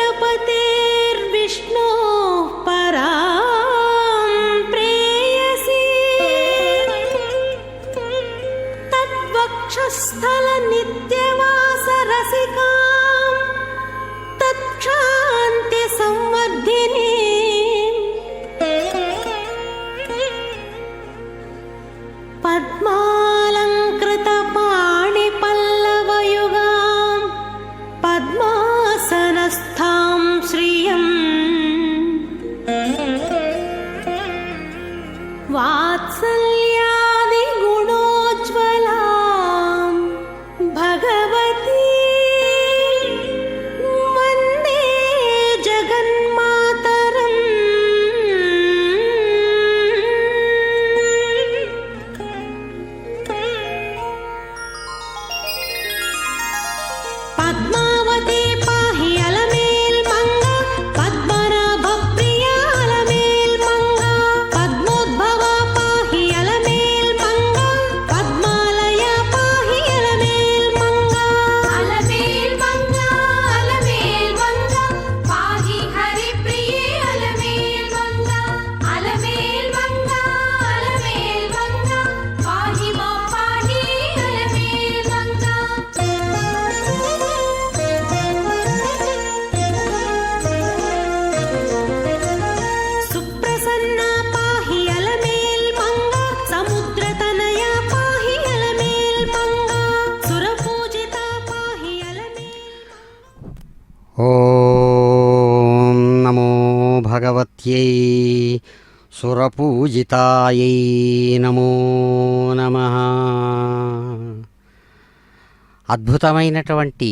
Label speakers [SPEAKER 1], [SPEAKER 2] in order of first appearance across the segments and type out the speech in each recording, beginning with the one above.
[SPEAKER 1] वेङ्कटपतेर्विष्णोः परां प्रेयसी तद्वक्षस्थलनित्यवासरसिकां तत्क्षान्तिसंवर्धिनीं पद्मालङ्कृतपाणिपल्लवयुगां पद्मासनस्थां श्रियं वात्सल्यादिगुणोज्ज्वलां भगवती वन्दे जगन्मातरम्। पद्मावती पाहि अलमेल्मङ्गा पद्मनाभप्रिया अलमेल्मङ्गा पद्मोद्भवा पाहि अलमेल्मङ्गा पद्मालया पाहि अलमेल्मङ्गा अलमेल्मङ्गा अलमेल्मङ्गा पाहि हरिप्रिये अलमेल्मङ्गा अलमेल्मङ्गा अलमेल्मङ्गा पाहि मां पाहि अलमेल्मङ्गा सुप्रसन्ना पाहि अलमेल्मङ्गा समुद्रतनया पाहि अलमेल्मङ्गा सुरपूजिता पाहि अलमेल्मङ्गा।
[SPEAKER 2] ఓం నమో భగవత్యై సురపూజితాయై నమో నమః. అద్భుతమైనటువంటి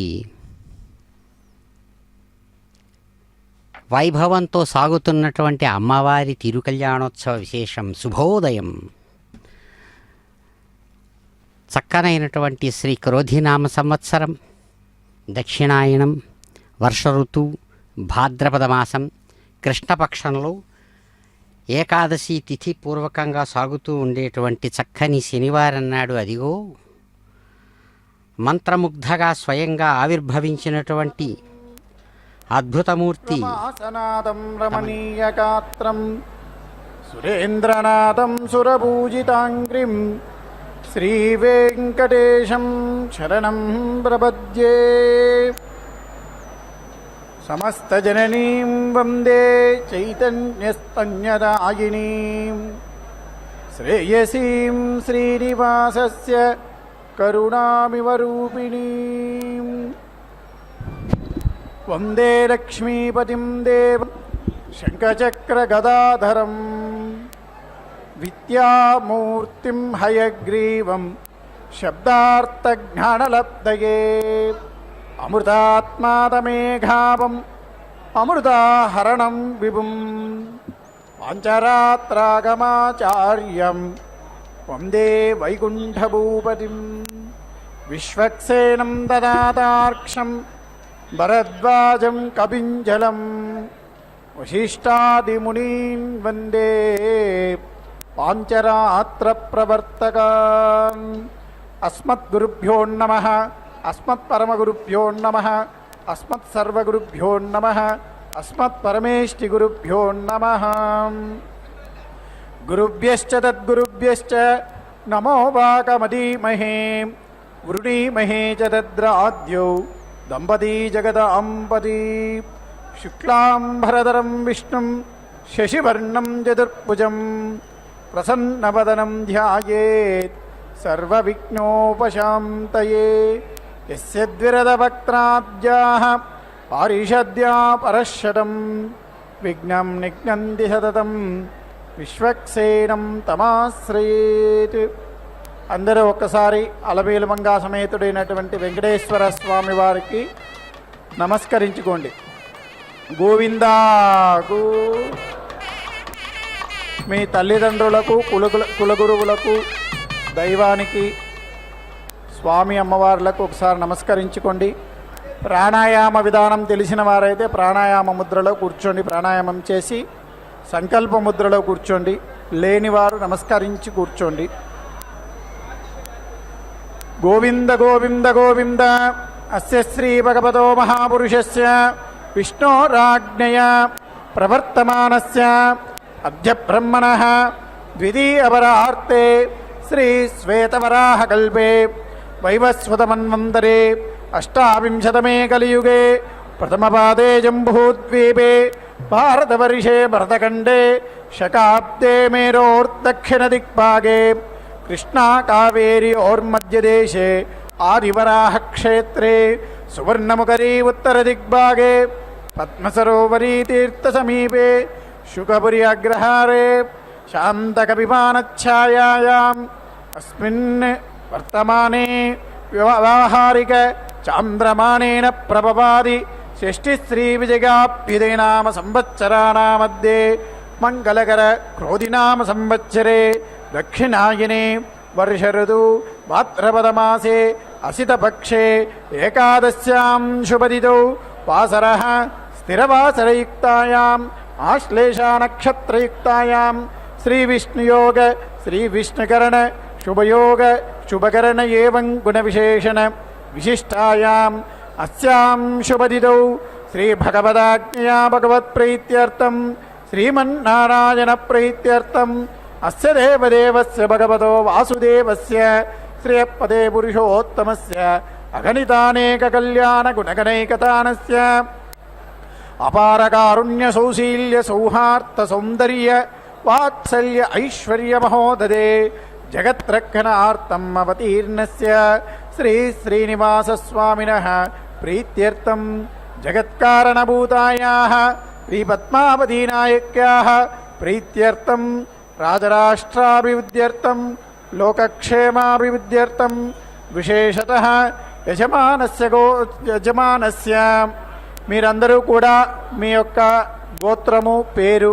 [SPEAKER 2] వైభవంతో సాగుతున్నటువంటి అమ్మవారి తిరుకల్యాణోత్సవ విశేషం. శుభోదయం. చక్కనైనటువంటి శ్రీ క్రోధినామ సంవత్సరం, దక్షిణాయనం, వర్ష ఋతువు, భాద్రపద మాసం, కృష్ణపక్షంలో ఏకాదశి తిథి పూర్వకంగా సాగుతూ ఉండేటువంటి చక్కని శనివారం నాడు అదిగో మంత్రముగ్ధగా స్వయంగా ఆవిర్భవించినటువంటి అద్భుతమూర్తి
[SPEAKER 3] రమాసనాదం రమణీయగాత్రం సురేంద్రనాథం సురపూజితాంగ్రిం శ్రీవేంకటేశం శరణం ప్రపద్యే. సమస్తజననీం వందే చైతన్యస్తన్యదాయినీం శ్రేయసీం శ్రీనివాసస్య కరుణామివ రూపిణీం వందే లక్ష్మీపతిం దేవం శంఖచక్రగదాధరం విద్యామూర్తిం హయగ్రీవం శబ్దార్థజ్ఞానలబ్ధయే అమృతాత్మాదమేఘావం అమృతాహరణం విభుం పాంచరాత్రాగమాచార్యం వందే వైకుంఠభూపతిం విశ్వక్సేనం దదాతార్క్షం భరద్వాజం కపింజలం వశిష్టాదిమునీన్ వందే పాంచరాత్ర ప్రవర్తకాన్. అస్మద్గురుభ్యో నమః, అస్మత్పరమగురుభ్యో నమః, అస్మత్సర్వగురుభ్యో నమః, అస్మత్పరమేష్టిగురుభ్యో నమః. గురుభ్యశ్చ తద్గురుభ్యశ్చ నమో వాకమదీమహే వృణీమహే చ తద్రాద్యౌ దంపతీ జగదాంపతి. శుక్లాంబరధరం విష్ణుం శశివర్ణం చతుర్భుజం ప్రసన్నవదనం ధ్యాయేత్ సర్వవిఘ్నోపశాంతయే. యస్య ద్విరదవక్త్రాబ్జాః పారిషద్యా పరశతం విఘ్నం నిఘ్నంతి సతతం విశ్వక్సేనం తమాశ్రయేత్. అందరూ ఒక్కసారి అలమేలుమంగా సమేతుడైనటువంటి వెంకటేశ్వర స్వామి వారికి నమస్కరించుకోండి. గోవిందాకు మీ తల్లిదండ్రులకు కులగురువులకు దైవానికి స్వామి అమ్మవార్లకు ఒకసారి నమస్కరించుకోండి. ప్రాణాయామ విధానం తెలిసిన వారైతే ప్రాణాయామ ముద్రలో కూర్చోండి, ప్రాణాయామం చేసి సంకల్ప ముద్రలో కూర్చోండి. లేనివారు నమస్కరించి కూర్చోండి. గోవింద గోవింద గోవింద అస్య శ్రీ భగవతో మహాపురుషస్య విష్ణోరాజ్ఞయా ప్రవర్తమానస్య అద్య బ్రహ్మణః ద్వితీయవరార్తే శ్రీ శ్వేతవరాహకల్పే వైవస్వతమన్వంతరే అష్టావింశతమే కలియుగే ప్రథమపాదే జంబూద్వీపే భారతవర్షే భరతఖండే శకాబ్దే మేరోర్దక్షిణదిక్పాగే కృష్ణా కావేర్యోర్మధ్యదేశే ఆదివరాహక్షేత్రే సువర్ణముఖరీ ఉత్తరదిగ్భాగే పద్మసరోవరీ తీర్థసమీపే శుకపురి అగ్రహారే శాంతకపిపానఛాయాయాం అస్మిన్ వర్తమానే వ్యవహారిక చాంద్రమానేన ప్రభవాది షష్ఠిశ్రీవిజయాభ్యుదయనామ సంవత్సరాణామధ్యే మంగళకర క్రోధినామ సంవత్సరే దక్షిణాయనే వర్షఋతు భాద్రపదమాసే అసితపక్షే ఏకాదశ్యాం శుభదితౌ వాసరః స్థిరవాసరయుక్తాయాం ఆశ్లేషానక్షత్రయుక్తాయాం శ్రీవిష్ణుయోగ శ్రీవిష్ణుకరణ శుభయోగ శుభకరణ ఏవం గుణవిశేషణ విశిష్టాయాం అస్యాం శుభదితౌ శ్రీభగవదాజ్ఞయా భగవత్ప్రీత్యర్థం శ్రీమన్నారాయణ ప్రీత్యర్థం అస్య దేవదేవస్య భగవతో వాసుదేవస్య శ్రియపదే పురుషోత్తమస్య అగణితానేక కళ్యాణ గుణగణైకతానస్య అపారకారుణ్య సౌశీల్య సౌహార్త సౌందర్య వాత్సల్య ఐశ్వర్య మహోదదే జగత్రక్షణార్థం అవతీర్ణస్య శ్రీ శ్రీనివాస స్వామినః ప్రీత్యర్థం జగత్కారణభూతాయాః శ్రీ పద్మావతీనాయక్యాః ప్రీత్యర్థం రాజరాష్ట్రాభివృద్ధ్యర్థం లోకక్షేమాభివృద్ధ్యర్థం విశేషతః యజమానస్య మీరందరూ కూడా మీ యొక్క గోత్రము పేరు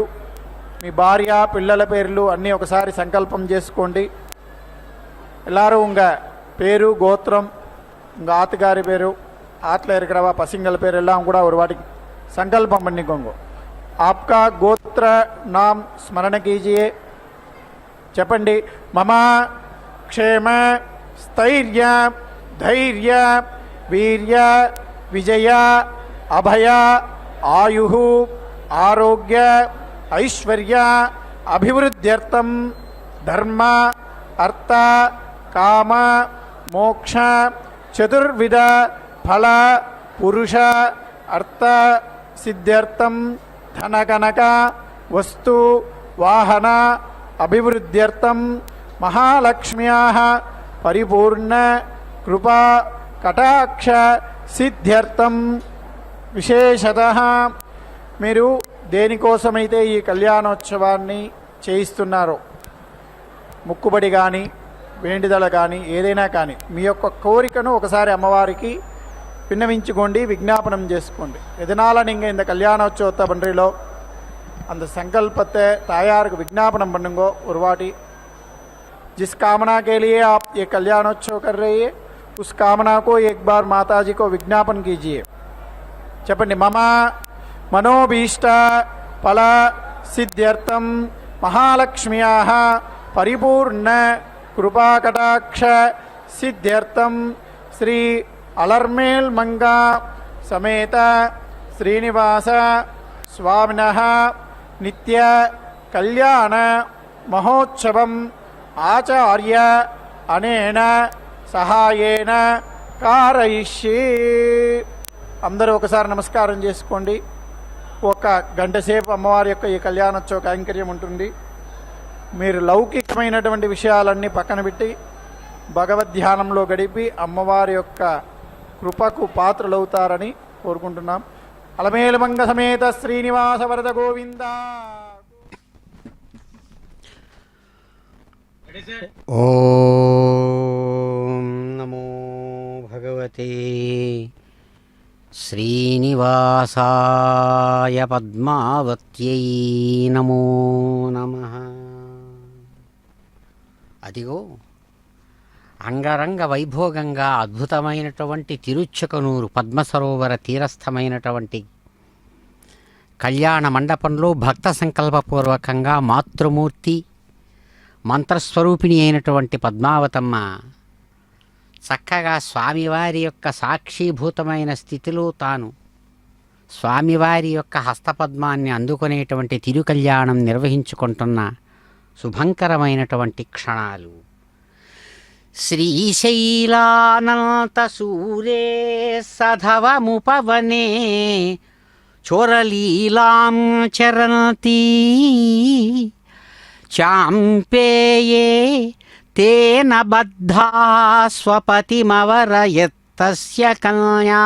[SPEAKER 3] మీ భార్య పిల్లల పేర్లు అన్నీ ఒకసారి సంకల్పం చేసుకోండి. எல்லாரும் உங்கள் பேரு கோத்திரம் உங்கள் ஆத்துக்காரி பேரு ஆற்றுல இருக்கிறவா பசங்கள் பேர் எல்லாம் கூட ஒரு வாட்டி संकल्पम பண்ணிக்கோங்க. आपका गोत्र नाम स्मरण कीजिए. చెప్పండి. మమ క్షేమ స్థైర్య ధైర్య వీర్య విజయ అభయ ఆయు ఆరోగ్య ఐశ్వర్య అభివృద్ధ్యర్థం ధర్మ అర్థ కామ మోక్ష చతుర్విధ ఫల పురుష అర్థ సిద్ధ్యర్థం ధనకనక వస్తు వాహన అభివృద్ధ్యర్థం మహాలక్ష్మ్యాః పరిపూర్ణ కృపా కటాక్ష సిద్ధ్యర్థం విశేషతః మీరు దేనికోసమైతే ఈ కళ్యాణోత్సవాన్ని చేయిస్తున్నారో ముక్కుబడి కానీ వేండిదల కానీ ఏదైనా కానీ మీ యొక్క కోరికను ఒకసారి అమ్మవారికి விண்ணவிச்சுக்கொண்டு விஜாபனம் చేసుకోండి. எதனால நீங்கள் இந்த கல்யாணோற்சவத்தை பண்ணுறீங்களோ அந்த संकल्पத்தை தாயாருக்கு விஜாபனம் பண்ணுங்கோ. ஒரு வாட்டி जिस कामना के लिए आप ये कल्याणोत्सव कर रही है उस कामना को एक बार माता जी को विज्ञापन कीजिए. చెప్పండి. मम मनोभीष्ट फल सिद्ध्यर्थम महालक्ष्म्याः परिपूर्ण कृपाकटाक्ष सिद्ध्यर्थम श्री अलर्मेल मंगा समेत श्रीनिवास स्वामिनः नित्य कल्याण महोत्सवम आचार्य अनेन सहायेन कारयिष्ये. అందరూ ఒకసారి నమస్కారం చేసుకోండి. ఒక గంట సేపు అమ్మవారి యొక్క ఈ కళ్యాణోత్సవ కైంకర్యం ఉంటుంది. మీరు లౌకికమైనటువంటి విషయాలన్నీ పక్కన పెట్టి భగవద్ధ్యానంలో గడిపి అమ్మవారి యొక్క కృపకు పాత్రలవుతారని కోరుకుంటున్నాం. అలమేలుమంగ సమేత శ్రీనివాస వరద గోవింద.
[SPEAKER 2] ఓం నమో భగవతే శ్రీనివాసాయ పద్మావత్యై నమో నమః. అదిగో అంగరంగ వైభోగంగా అద్భుతమైనటువంటి తిరుచ్చకనూరు పద్మసరోవర తీరస్థమైనటువంటి కళ్యాణ మండపంలో భక్త సంకల్పపూర్వకంగా మాతృమూర్తి మంత్రస్వరూపిణి అయినటువంటి పద్మావతమ్మ చక్కగా స్వామివారి యొక్క సాక్షీభూతమైన స్థితిలో తాను స్వామివారి యొక్క హస్తపద్మాన్ని అందుకునేటువంటి తిరుకల్యాణం నిర్వహించుకుంటున్న శుభంకరమైనటువంటి క్షణాలు. శ్రీశైలానంత సూరే సధవముపవనే చోరలీలాం చరంతి చాంపేయే తేన బద్ధా స్వపతిమవరయత్తస్య కన్యా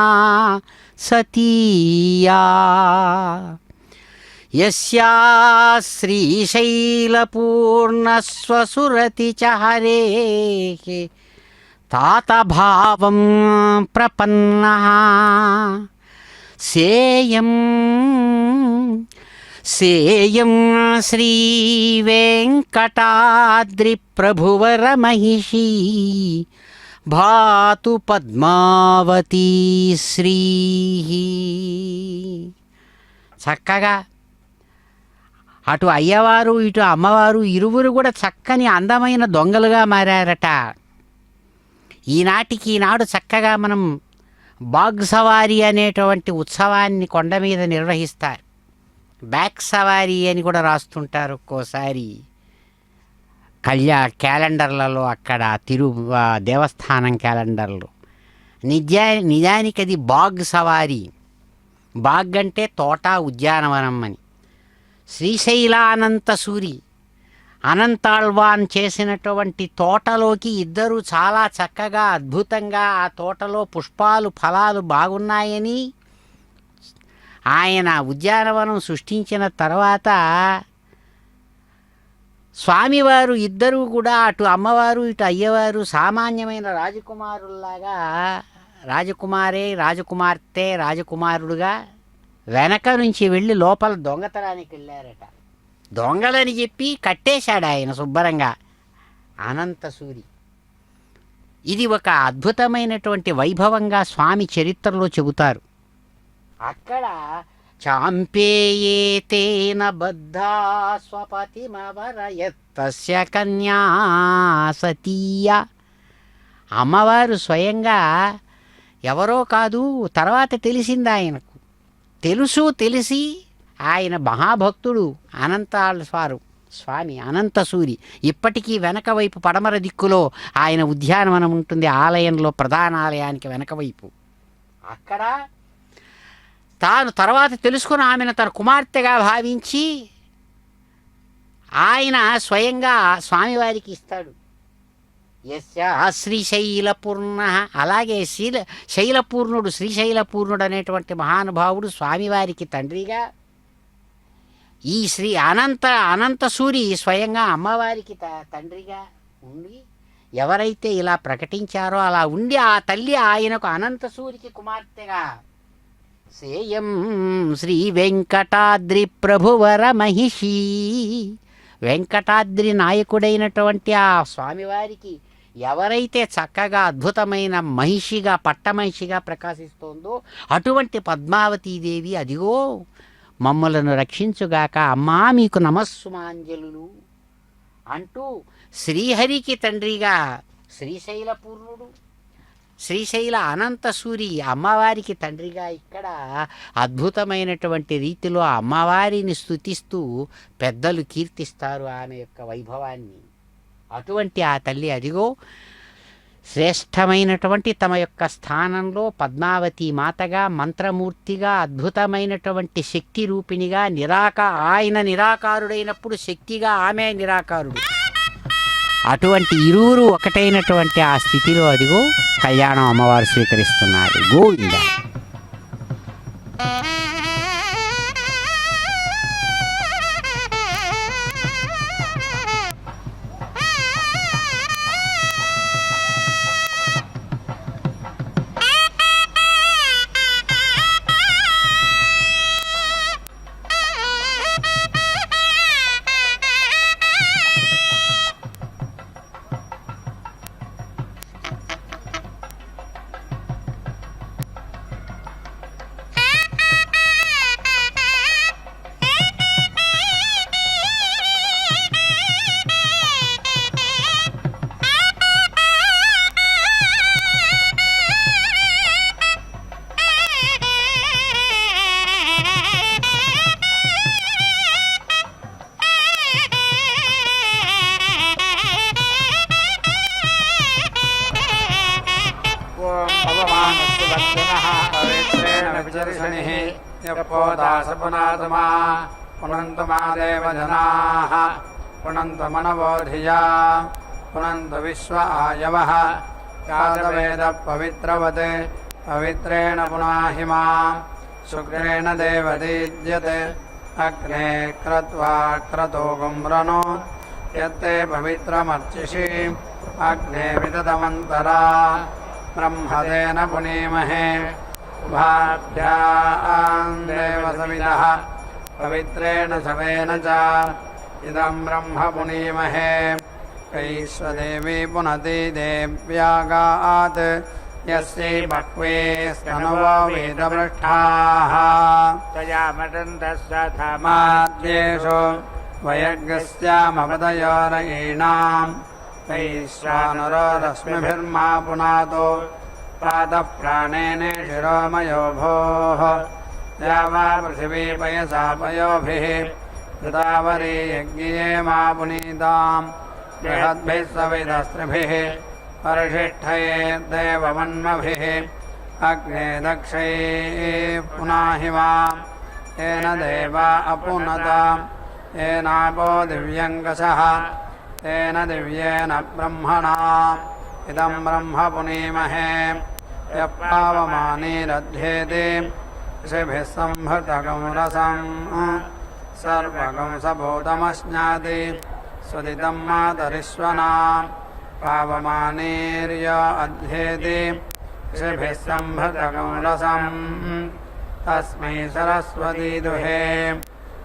[SPEAKER 2] సతీయా యస్యా శ్రీశైలపూర్ణస్వసురతి చ హరేః తాతభావం ప్రపన్నః సేయం శ్రీవేంకటాద్రిప్రభువరమహిషీ భాతు పద్మావతీ శ్రీ. చక్కగా అటు అయ్యవారు ఇటు అమ్మవారు ఇరువురు కూడా చక్కని అందమైన దొంగలుగా మారారట. ఈనాడు చక్కగా మనం బాగ్ సవారీ అనేటువంటి ఉత్సవాన్ని కొండ మీద నిర్వహిస్తారు. బ్యాక్ సవారీ అని కూడా రాస్తుంటారు ఒక్కోసారి క్యాలెండర్లలో, అక్కడ దేవస్థానం క్యాలెండర్లు. నిజానికి అది బాగ్ సవారీ. బాగ్ అంటే తోట, ఉద్యానవనం అని. శ్రీశైలానంత సూరి అనంతాళ్వాన్ చేసినటువంటి తోటలోకి ఇద్దరు చాలా చక్కగా అద్భుతంగా ఆ తోటలో పుష్పాలు ఫలాలు బాగున్నాయని ఆయన ఉద్యానవనం సృష్టించిన తర్వాత స్వామివారు ఇద్దరూ కూడా అటు అమ్మవారు ఇటు అయ్యవారు సామాన్యమైన రాజకుమారుల్లాగా రాజకుమార్తె రాజకుమారుడుగా వెనక నుంచి వెళ్ళి లోపల దొంగతనానికి వెళ్ళారట. దొంగలని చెప్పి కట్టేశాడు ఆయన శుభ్రంగా అనంత సూరి. ఇది ఒక అద్భుతమైనటువంటి వైభవంగా స్వామి చరిత్రలో చెబుతారు. అక్కడ చాంపేయేతేన బద్ధా స్వపతిమవరయత్తస్య కన్యా సతీయ. అమ్మవారు స్వయంగా ఎవరో కాదు, తర్వాత తెలిసింది ఆయనకు. తెలిసి ఆయన మహాభక్తుడు స్వామి అనంత సూరి. ఇప్పటికీ వెనక వైపు పడమర దిక్కులో ఆయన ఉద్యానవనం ఉంటుంది, ఆలయంలో ప్రధాన ఆలయానికి వెనక వైపు. అక్కడ తాను తర్వాత తెలుసుకుని ఆమెను తన కుమార్తెగా భావించి ఆయన స్వయంగా స్వామివారికి ఇస్తాడు. శ్రీశైలపూర్ణ. అలాగే శైలపూర్ణుడు శ్రీశైలపూర్ణుడు అనేటువంటి మహానుభావుడు స్వామివారికి తండ్రిగా, ఈ అనంత సూరి స్వయంగా అమ్మవారికి తండ్రిగా ఉండి ఎవరైతే ఇలా ప్రకటించారో అలా ఉండి ఆ తల్లి ఆయనకు అనంత సూరికి కుమార్తెగా సేయం శ్రీ వెంకటాద్రి ప్రభువర మహిషీ. వెంకటాద్రి నాయకుడైనటువంటి ఆ స్వామివారికి ఎవరైతే చక్కగా అద్భుతమైన మహిషిగా పట్టమహిషిగా ప్రకాశిస్తోందో అటువంటి పద్మావతీదేవి అదిగో మమ్మలను రక్షించుగాక, అమ్మా మీకు నమస్సుమాంజలు అంటూ శ్రీహరికి తండ్రిగా శ్రీశైలపూర్ణుడు, శ్రీశైల అనంత సూరి అమ్మవారికి తండ్రిగా ఇక్కడ అద్భుతమైనటువంటి రీతిలో అమ్మవారిని స్తుతిస్తూ పెద్దలు కీర్తిస్తారు ఆమె యొక్క వైభవాన్ని. అటువంటి ఆ తల్లి అదిగో శ్రేష్టమైనటువంటి తమ యొక్క స్థానంలో పద్మావతి మాతగా, మంత్రమూర్తిగా, అద్భుతమైనటువంటి శక్తి రూపిణిగా, ఆయన నిరాకారుడైనప్పుడు శక్తిగా ఆమె నిరాకారుడు. అటువంటి ఇరువురు ఒకటైనటువంటి ఆ స్థితిలో అదిగో కళ్యాణం అమ్మవారు స్వీకరిస్తున్నారు. గోవింద.
[SPEAKER 4] पोदास पुनातमा पुनन्तु मा देवजनाः पुनन्तु मनवो धिया पुनन्तु विश्व आयवः यादवेदः पवित्रवत् पवित्रेण पुनाहि मां शुक्रेण देवदीज्यते अग्ने क्रत्वा क्रतो गुम्रनो यत्ते पवित्रमर्चिषि अग्ने विदधमन्तरा ब्रह्मदेन पुनीमहे उभाभ्यां देवसविदः पवित्रेण सवेन च इदं ब्रह्म पुनीमहे वैश्वदेवी पुनति देव्यागात् यस्यै बह्वे स्तनवो वेदपृष्ठाः तयामटन्तस्वधमाद्येषु वयज्ञस्यामपदयोरयीणाम् वैश्वानरो रश्मिभिर्मा पुनातो पादः प्राणेन शिरोमयो भोः या वा पृथिवी पयसा पयोभिः कृतावरी यज्ञे मा पुनीताम् बृहद्भिः सविदस्त्रिभिः परिशिष्ठये देवमन्मभिः अग्ने दक्षैः पुनाहि माम् येन देवा अपुनताम् येनापो दिव्यङ्कषः तेन दिव्येन ब्रह्मणा इदं ब्रह्म पुनीमहे यः पावमानीरध्येति ऋषिभिः संहृतकं रसम् सर्वकं सभूतमश्नाति सुदितं मातरिश्वना पावमानीर्य अध्येति ऋषिभिः संहृतकं रसम् तस्मै सरस्वती दुहे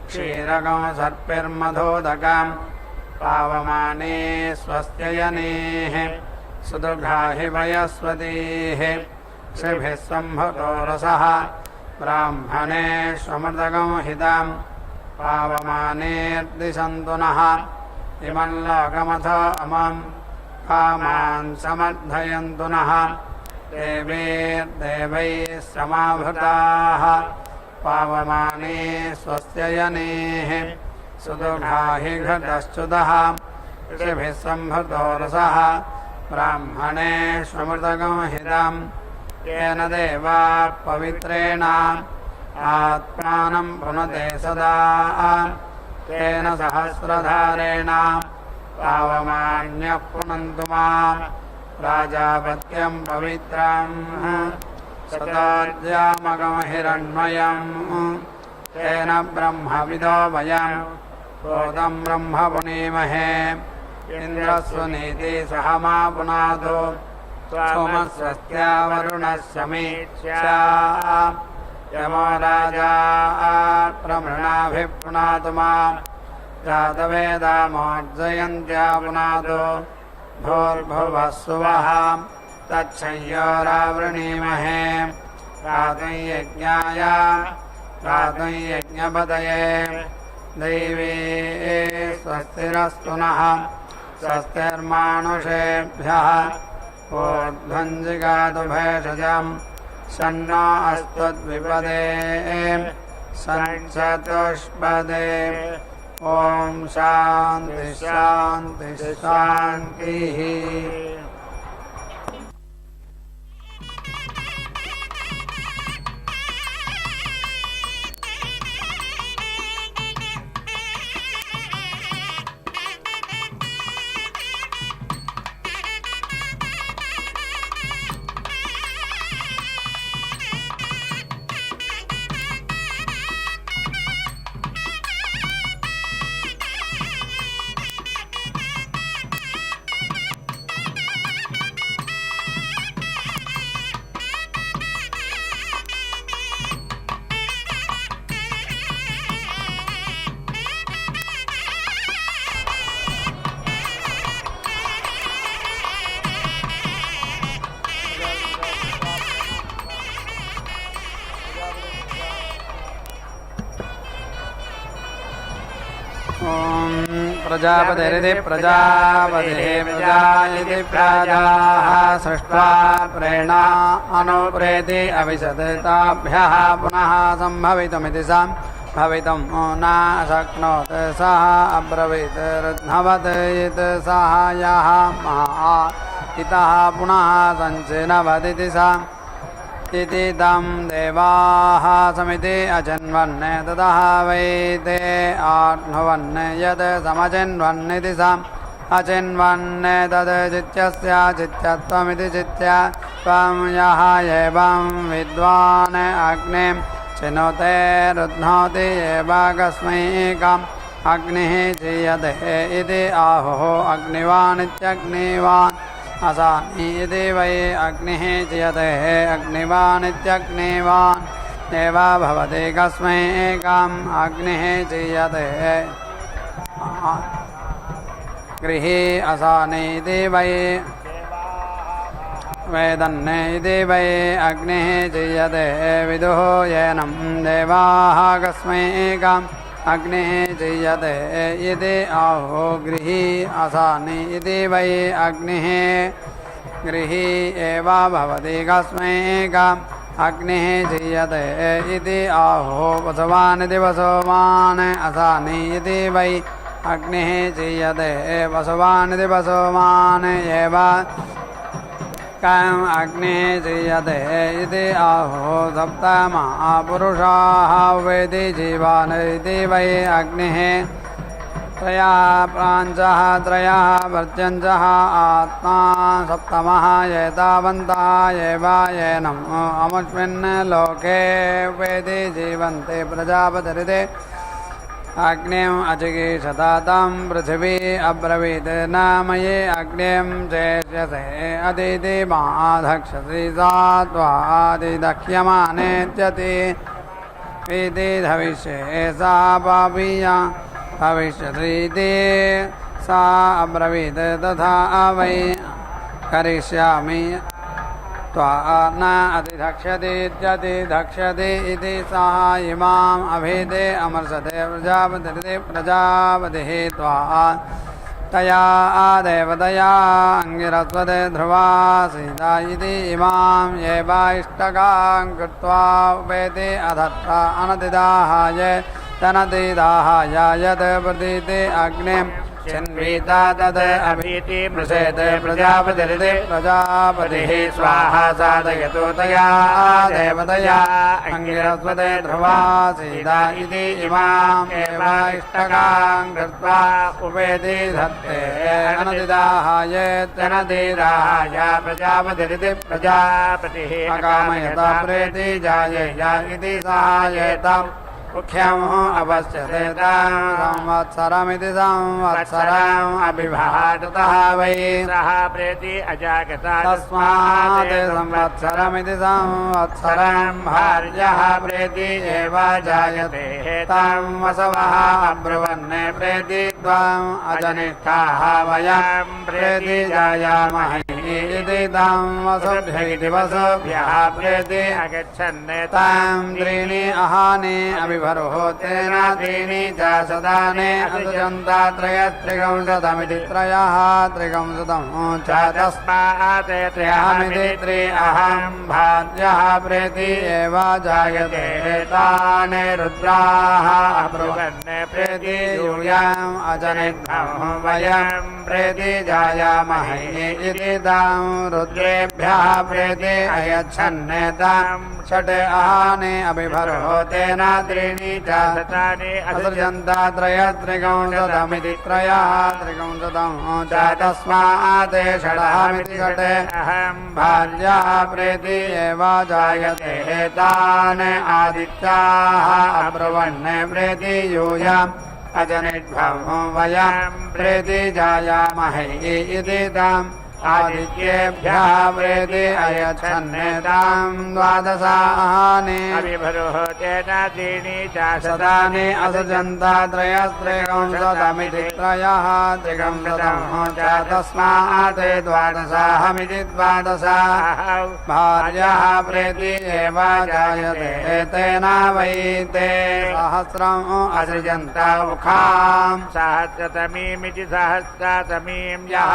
[SPEAKER 4] क्षीरकं सर्पिर्मधोदकम् पावमाने स्वस्त्ययनेः सुदुर्गा हि वयस्वतीः ऋषिभिः संहतो रसः ब्राह्मणेष्वमृतकं हितं पावमानेर्दिशन्तु नः इमं लोकमथ अमं कामान् समर्थयन्तु नः देवैर्देवैः समावृताः पावमाने स्वस्त्ययनेः सुदुर्गा हि घटश्च्युतः ऋषिभिः संहृतो रसः ब्राह्मणेष्वमृतकं हितं येन देवा पवित्रेण आत्मानं पुनते सदा तेन सहस्रधारेण पावमान्यः पुनन्तु मां प्राजापत्यं पवित्रं शताद्यामकं हिरण्मयम् तेन ब्रह्मविदो वयं प्रोतं ब्रह्म पुनीमहे इन्द्रस्वनीति सह मा पुनातो सोमस्वस्त्या वरुणः समीक्षा यमो राजा प्रमृणाभिः पुनातु मां जातवेदामोर्जयन्त्या पुनातो भूर्भुवः सुवः तच्छय्योरावृणीमहे रातं यज्ञाय रातं यज्ञपतये दैवी स्वस्तिरस्तु नः स्वस्तिर्मानुषेभ्यः ऊर्ध्वञ्जिगातु भेषजं शन्नो अस्त्वद्विपदे सञ्चतुष्पदे ॐ शान्ति शान्ति शान्तिः। प्रजापतिरिति प्रजापतिः प्रजायति प्रजाः सृष्ट्वा प्रेरणा अनुप्रेति अविशताभ्यः पुनः सम्भवितुमिति सम्भवितुं न शक्नोत् सः अब्रवीत् ऋद्धवत् यत् सः यः महा इतः पुनः सञ्चिनवदिति स इति तं देवाः समिति अचिन्वन् ततः वै ते आह्नुवन् यत् समचिन्वन्निति सम् अचिन्वन् तद् चित्यस्य चित्यत्वमिति चित्य त्वं यः एवं विद्वान् अग्निं चिनोते रुध्नोति एव कस्मैकम् अग्निः चीयते इति आहुः अग्निवान् इत्यग्निवान् असानि इति वै अग्निः चीयते अग्निवान् इत्यग्निवान् एव भवति कस्मैकम् अग्निः चीयते गृहे असानि इति वै वेदन्ने इति वै अग्निः चीयते विदुः येनं देवाः कस्मैकम् अग्निः चीयते इति आहो गृही असानि इति वै अग्निः गृही एव भवति कस्मैकम् अग्निः चीयते इति आहो वसवान् इति वसवान् असानि इति वै अग्निः चीयते वसवान् इति वसवान् एव कम् अग्निः चीयते इति आहो सप्तमा पुरुषाः वेदि जीवान् इति वै अग्निः त्रयः प्राञ्चः त्रयः वर्त्यञ्चः आत्मा सप्तमः एतावन्तः एव येनम् अमुष्मिन् लोके वेदि जीवन्ते प्रजापतिरिते अग्निम् अचिकीर्षता तं पृथिवी अब्रवीत् न मयि अग्निं चेष्यसे अदिति माधक्षसि सा त्वादिदह्यमानेत्यति इति भविष्ये सा पापीया भविष्यतीति सा अब्रवीत् तथा वै करिष्यामि त्वा न अतिधक्ष्यतीत्यतिधक्ष्यति इति सः इमाम् अभीते अमर्षते प्रजापतिः त्वा तया देवतया अङ्गिरस्वते ध्रुवा सीता इति इमाम् एव इष्टकां कृत्वा उपेति अधत्त अनतिदाहाय तनतिदाहाय यत् प्रतीति अग्निम् चिन्वीता तद् अभीति मृषेत् प्रजापतिरिति प्रजापतिः स्वाहा साधयतु तया देवतया अङ्गिरस्वते ध्रुवा सीता इति इमाम् एव इष्टकां कृत्वा उपेति धत्ते अनतिदाहाय तनतिदाहाय प्रजापतिरिति प्रजापतिः अकामयता प्रेति जायेय इति सहायेतम् मुख्यम् अवश्यते संवत्सरमिति संवत्सरम् अभिभाषतः वै सः प्रेति अजागता तस्मात् संवत्सरमिति संवत्सरम् भार्यः प्रेति एव जायते तं वसवः अब्रुवन् प्रेति त्वम् अजनिष्ठाः वयम् प्रेति जायामहे इति तं वसुभ्यैति वसुभ्यः प्रेति अगच्छन् तं त्रीणि अहानि अभिभरोतेन त्रीणि च शतानि असुजन्ता त्रयस्त्रिकंशतमिति त्रयः त्रिकंशतम् च तस्मात् त्र्यहमिति त्रि अहम् भार्यः प्रेति एव जायते तानि रुद्राः अब्रुवन् प्रेति यूयम् अजनिद्धम् वयम् प्रेति जायामहे इति तं रुद्रेभ्यः प्रेति अयच्छन् तं षट् अहानि अभिभरोतेन त्रीणि च शतानि असृजन्ता त्रयस्त्रिकंशतमिति त्रयः त्रिकंशतम् च तस्मात् षडहमिति षट् अहम् भार्यः प्रेति एव जायते तान् आदित्याः अब्रुवन् प्रेति यूयम् अजनिध्वम् वयम् प्रेति जायामहे इति तम् आदित्येभ्यः प्रेति अयच्छन् तं द्वादशाहानि अभिभरोतेन त्रीणि च शतानि असृजन्ता त्रयस्त्रिकंशतमिति त्रयः त्रिकंशतम् च तस्मात् द्वादशाहमिति द्वादशाः भार्यः प्रेति एव जायते तेन वै ते सहस्रम् असृजन्ता उखाम् सहस्रतमीमिति सहस्रतमीं यः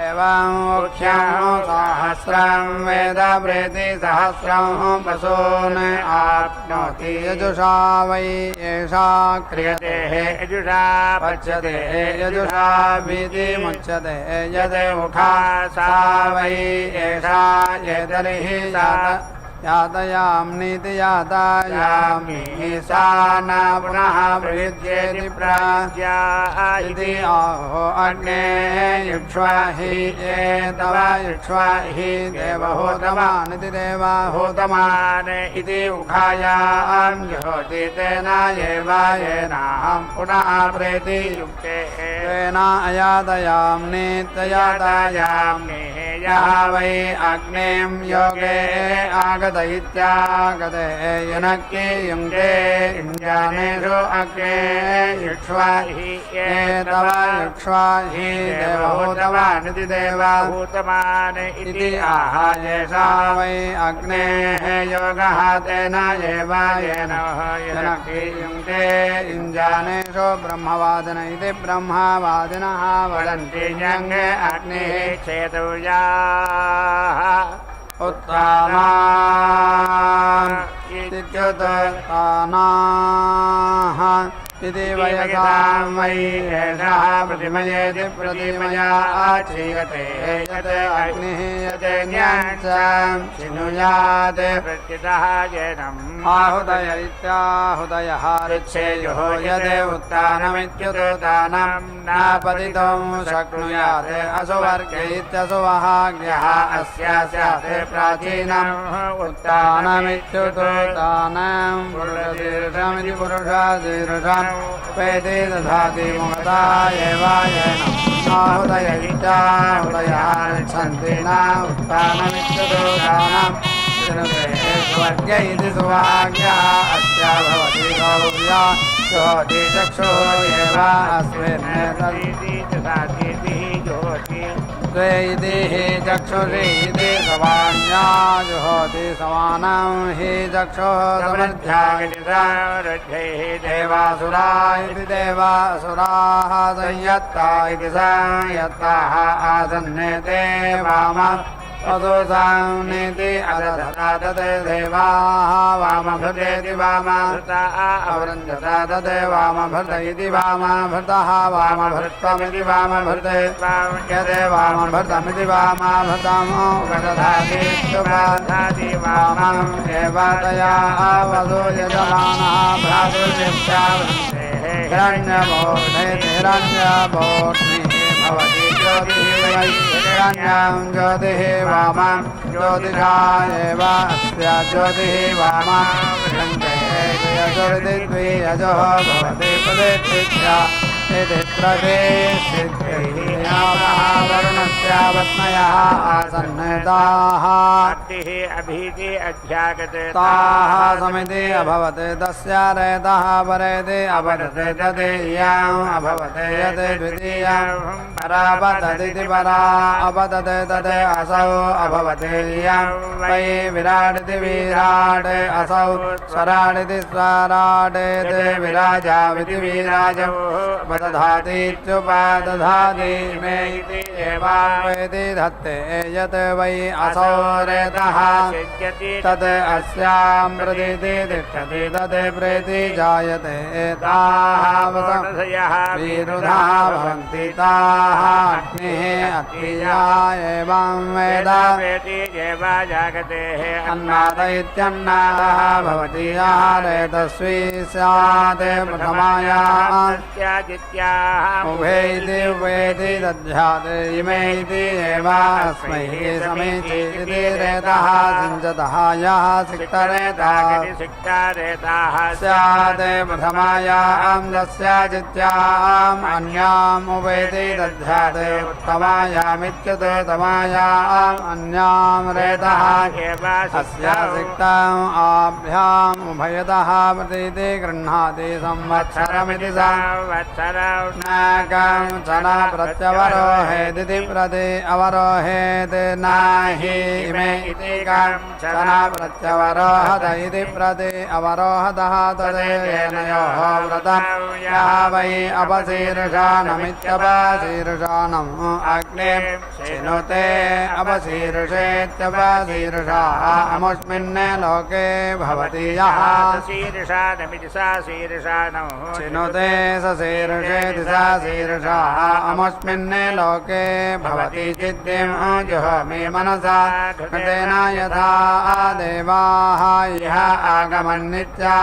[SPEAKER 4] एवम् मुख्यम् सहस्रं वेद प्रेति सहस्रं पशून् आप्नोति यजुषा वै एषा क्रियते यजुषा पच्यते यजुषा भीतिमुच्यते यद् मुखा सा वै एषा यदर्हि यातयाम्नीति यातायामि सा न पुनः प्रयुज्येति प्राज्ञा इति आहो अग्ने युक्ष्वा हि ये तव युक्ष्वा हि देवहूतमानिति देवाहूतमान् इति उखायां जुहोति तेन एव येनाहं पुनः प्रेति युक्ते तेन अयातयाम्नीत्ययातायाम्नि यः वै अग्निं योगे आगत इत्यागते यनक्ति युङ्गे इन्द्रानेषु अग्ने युक्ष्वा हि ये तव युक्ष्वा हि देवहूतमानिति देवहूतमान् इति आह येषा वै अग्नेः योगः तेन एव येन यनक्ति युङ्गे इन्द्रानेषु ब्रह्मवादिन इति ब्रह्मवादिनः वदन्ति यङ्गे अग्निः क्षेतुर्या उत्तानाः इत्युत्तानाः इति वयसां वै एषः प्रतिमयेति प्रतिमया आचीयते यत् अग्निः यज्ञञ्च चिनुयात् प्रत्युतः येनम् आहुतय इत्याहुतयः ऋच्छेयुः यद् उत्तानमित्युत्तानं न पतितुं शक्नुयात् असुवर्ग इत्यसुवः ज्ञः अस्य स्यात् प्राचीनम् उत्तानमित्युत्तानं पुरुषशीर्षमिति पुरुषशीर्षम् वेदे दधाति मुक्ता एव येनम् आहुतय इत्याहुतयः ऋच्छन्ति न उत्तानमित्युत्तानं स्वर्ग इति सुवाज्ञः अस्य भवति गौर्या ज्योति चक्षुः एव अस्मिन् द्वे इति हि चक्षुषि इति सवान्या जुहोति समानं हि चक्षुः समर्थ्यागिरिः देवासुरा इति देवासुराः संयत्ता इति संयत्ताः आसन्ने ते वाम अदोसांनीति अदधता तते देवाः वामभृतेति वामभृता अवृञ्जता तते वामभृत इति वामभृतः वामभृत्वमिति वामभृते यदे वामभृतमिति वामभृतम् उपदधाति वामम् एव तया वसो यजमानः भ्रातुर्यस्यावृत्ते हिरण्यमूर्धेति हिरण्यमूर्ध्निः भवति ज्योतिः वै हिरण्यं ज्योतिः वामं ज्योतिषा एव अस्य ज्योतिः वामं वृन्ते यजोरिति द्वियजो भवति प्रदेशेभ्य इति प्रदेशेभ्यः वरुणस्य पत्न्यः आसन्नताः अभीति अध्यागते ताः समिति अभवत् तस्य रेतः परेति अपरते तदेयम् अभवते यत् द्वितीयं परापतदिति परा अपतते तत् असौ अभवते यं वै विराडिति विराट् असौ स्वराडिति स्वराट् विराजाविति विराजौ दधातीत्युपदधाति मे इति एवावेति धत्ते यत् वै असौ रेतः तत् अस्यां प्रतीति तिष्ठति तत् प्रेति जायते ताः विरुधा भवन्ति ताः अग्निः अत्रिया एवं वेद अन्नाद इत्यन्नादः भवति यः रेतस्वी स्यात् प्रथमायाः उभे इति उभेति दध्यात् इमे इति एवास्मै समीचीति रेतः सिञ्चतः यः सिक्तरेतः स्यात् प्रथमायां तस्य चित्याम् अन्याम् उभेति दध्यात् उत्तमायामित्युत्तमायाम् अन्यां रेतः अस्य सिक्तम् आभ्याम् उभयतः प्रतीति गृह्णाति संवत्सरमिति संवत्सरं चन प्रत्यवरोहेदिति प्रति अवरोहेत् न हि इमे इति चन प्रत्यवरोहत इति प्रति अवरोहतः तदेनयोः व्रतं यः वै अपशीर्षाणमित्यपशीर्षाणम् अग्निं चिनुते अपशीर्षेत्य शीर्षा अमुष्मिन् लोके भवति यः
[SPEAKER 5] शीर्षानमिति सा शीर्षानो
[SPEAKER 4] चिनुते स शीर्षेति सा शीर्षा अमुष्मिन् लोके भवति चिद्यं जुहोमि मनसा तेन यथा देवाः इह आगमन्नित्या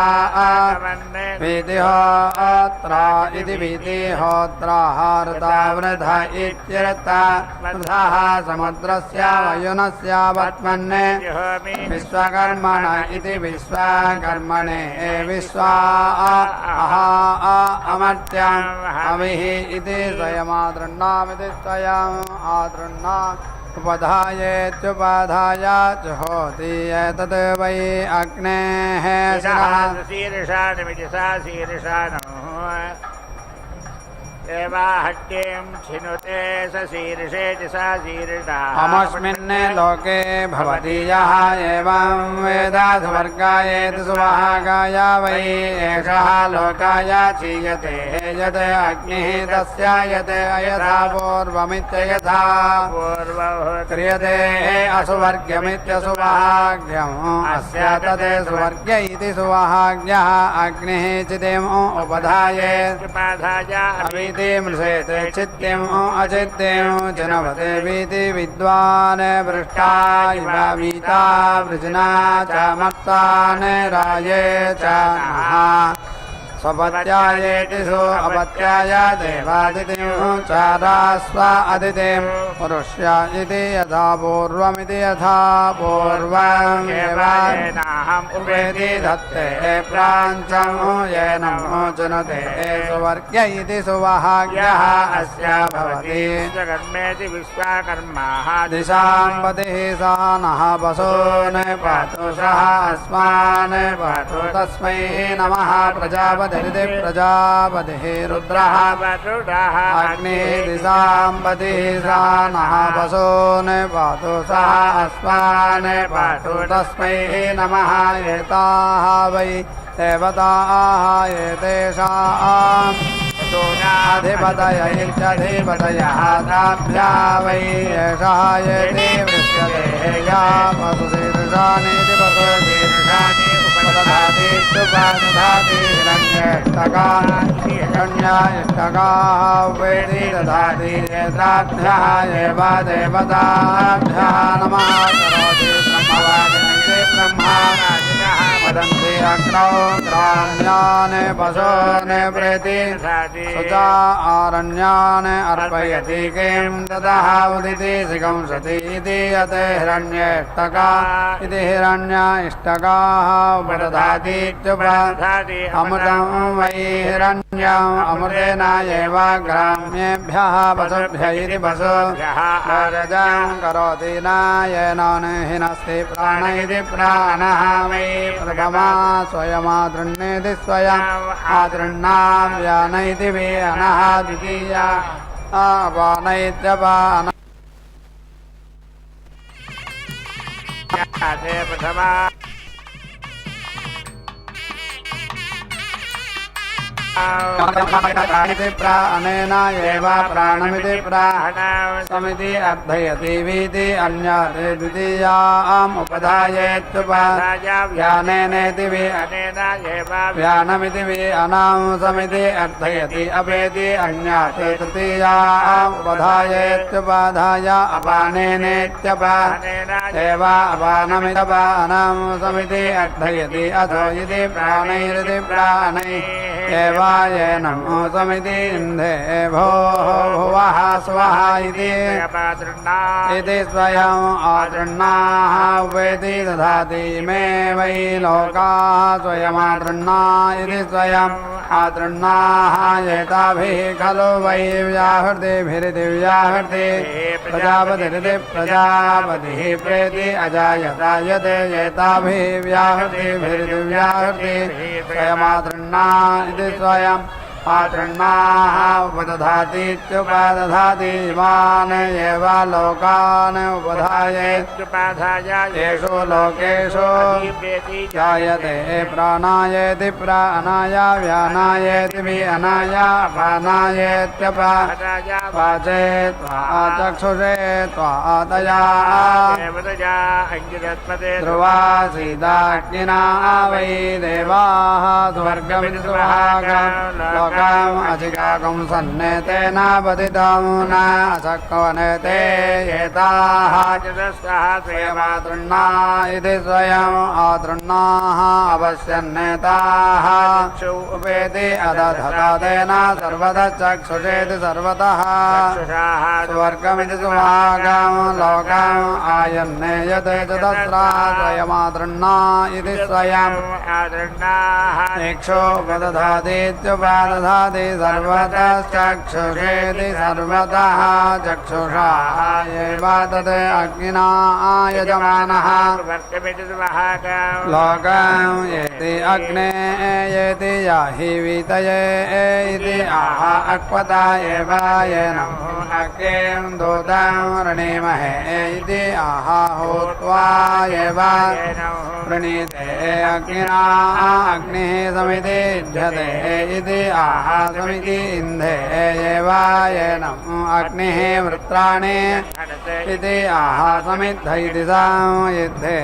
[SPEAKER 4] भीतिहोत्र इति भीतिहोत्राः ऋता वृथा इत्यर्था वृथाः समुद्रस्य वयुनस्यावत्मन् विश्वकर्मण इति विश्वकर्मणे विश्वा अमर्त्यम् अविः इति स्वयमादृण्णामिति स्वयम् आदृण्णा उपधायेत्युपाधाय जुहोति एतद् वै अग्नेः शिरः
[SPEAKER 5] शीर्षानमिति सा शीर्षानो एवाहट्यं छिनुते स शीर्षेति सा शीर्षा
[SPEAKER 4] अमुष्मिन् लोके भवति यः एवं वेद सुवर्गायेति सुवहागाय वै एषः लोकाय चीयते यत् अग्निः तस्य यत् अयथा पूर्वमित्ययथा क्रियते असुवर्ग्यमित्यसुवहाग्यम् अस्य तत् सुवर्ग्य इति सुवहाग्यः अग्निः चितिम् उपधायेत् मृषेते चित्त्यम् अचित्त्यम् जनवते वीति विद्वान् वृष्टा इव वीता वृजना च मत्तान् राये च स्वपत्यायेति सो अपत्याय देवादितिं चारास्व अदितिं पुरुष्य इति यथा पूर्वमिति यथा पूर्वमेवाहम् उपेति धत्ते प्राञ्चं येनं चुनते सुवर्ग्य इति सुवहाग्यः अस्य भवति
[SPEAKER 5] कर्मेति विश्वकर्माः
[SPEAKER 4] दिशां पतिः सा नः वसून् पातु सः अस्मान् पातु तस्मै नमः प्रजापतिः रुद्रः अग्निः दिशां पतिः सा नः वसून् पातु सः अस्मान् पातु तस्मै नमः एताः वै देवताः एतेषाम् अधिपतयैत्यधिपतयः ताभ्या वै एषः येति वृष्यते या वसुशीर्षानीति वसुशीर्षानि उपदधातीत्युपदधाति हिरण्यष्टकाः वेति दधाति एताभ्यः एव देवताभ्यः नमः करोति ब्रह्मवादिनीति ब्रह्मा वदन्ति अग्नौ ग्राम्यान् पशून् प्रेति सुजा आरण्यान् अर्पयति किं ततः उदिति सिकंसति इति यत् हिरण्येष्टका इति हिरण्य इष्टकाः उपदधातीत्युपदधाति अमृतं वै हिरण्यम् अमृतेन एव ग्राम्येभ्यः पशुभ्य इति पशुभ्यः रजं करोति न येन हिनस्ति प्राण इति प्राणः वै प्रथमा स्वयमादृण्येति स्वयम् आदृण्णां व्यानैति व्यानः द्वितीया अपानैत्यपान
[SPEAKER 5] प्रथमा
[SPEAKER 4] प्राणेन एव प्राणमिति प्राणमिति अर्थयति वीति अन्यात् द्वितीयाम् उपधायेत्युपधानेनेति व्यानमिति व्यानां समिति अर्थयति अपेति अन्यात् तृतीयाम् उपधायेत्युपधाय अपानेनेत्यपानेन एव अपानमिदपानां समिति अर्थयति अथो इति प्राणैरिति प्राणैः एव येनं समिति इन्धे भोः भुवः स्वः इति स्वयम् आदृण्णाः उपेति दधाति मे वै लोकाः स्वयमादृण्णा इति स्वयम् आदृण्णाः एताभिः खलु वै व्याहृतिभिरिति व्याहृति प्रजापतिरिति प्रजापतिः प्रेति अजायता यत् एताभिः व्याहृतिभिरिति व्याहृति स्वयमादृण्णा इति स्वयम् आतृण्णाः उपदधातीत्युपदधाति इमान् एव लोकान् उपधायेत् येषु लोकेषु जायते प्राणायेति प्राणाय व्यानायेति विअनाय अपानायेत्यपाचे त्वा चक्षुषे त्वादया ध्रुवासीदाग्निना वै देवाः स्वर्गमिति सुभागम् लोकम् अचिकाकं सन्नेतेन पतितं न अशक्वनेते एताः स्वयमातृण्णा इति स्वयम् आतृण्णाः अवश्यन्नेताः उपेति अदधतेन सर्वतः चक्षुषेति सर्वतः स्वर्गमिति सुभागम् लोकम् आयन्नेयते च तस्रा स्वयमातृण्णा इति स्वयम् इक्षोपदधातीत्युपदधाति सर्वतः चक्षुषेति सर्वतः चक्षुषा एव तत् अग्निना यजमानः लोकम् येति अग्ने येति याहि वीतये इति आह अक्पता एव येन अग्निं दूतं वृणीमहे इति आह होत्वा एव वृणीते अग्निना अग्निः समिति युध्यते इति आह समिति इन्धे एव येन अग्निः वृत्राणि इति आह समिद्ध इति संयुद्धे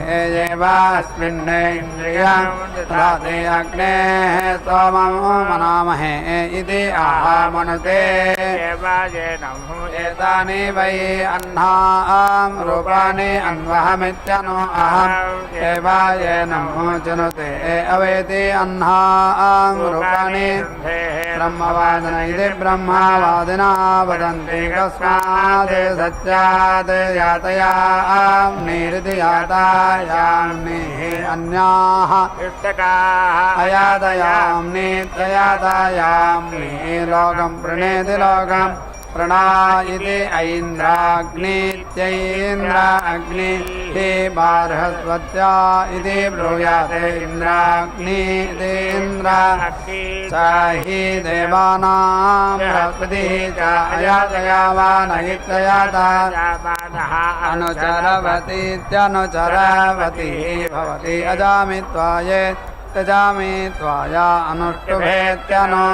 [SPEAKER 4] एव अस्मिन् इन्द्रियं दधाति अग्नेः स्तोमं मनामहे इति आह मनुते एतानि वै अह्नाम् रूपाणि अन्वहमित्यनु अहम् एव येनं चिनुते अवेति अह्नाम् रूपाणि ब्रह्मवादिन इति ब्रह्मवादिनः वदन्ति कस्मात् सत्यात् यातयाम्निरिति यातायाम्निः अन्याः अयातयाम्नित्ययातायाम्नि लोकं प्रणेति लोकम् प्रणा इति ऐन्द्राग्नित्यैन्द्र अग्निः बार्हस्पत्या इति ब्रूयाते इन्द्राग्नितीन्द्र स हि देवानां बृहस्पतिः च अयातयावान इत्ययाता अनुचरवतीत्यनुचरवतिः भवति अजामि त्वाये त्यजामि त्वाया अनुष्टुभेत्यनु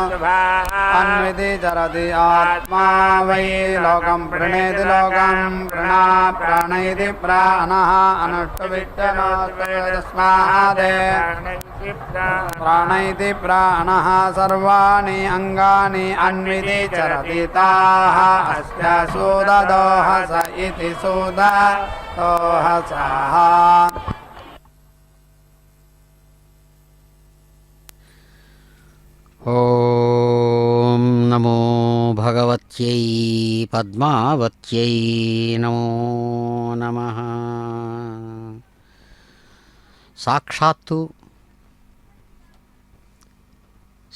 [SPEAKER 4] अन्विति चरति आत्मा वै लोकं प्रणेति लोकं प्रणा प्राणयति प्राणः अनुष्टुभित्यनु तस्मात् प्राणयति प्राणः सर्वाणि अङ्गानि अन्विति चरति ताः अस्य सूददोहस इति सूददोहसः
[SPEAKER 2] ॐ नमो भगवत्यै पद्मावत्यै नमो नमः సాక్షాత్తు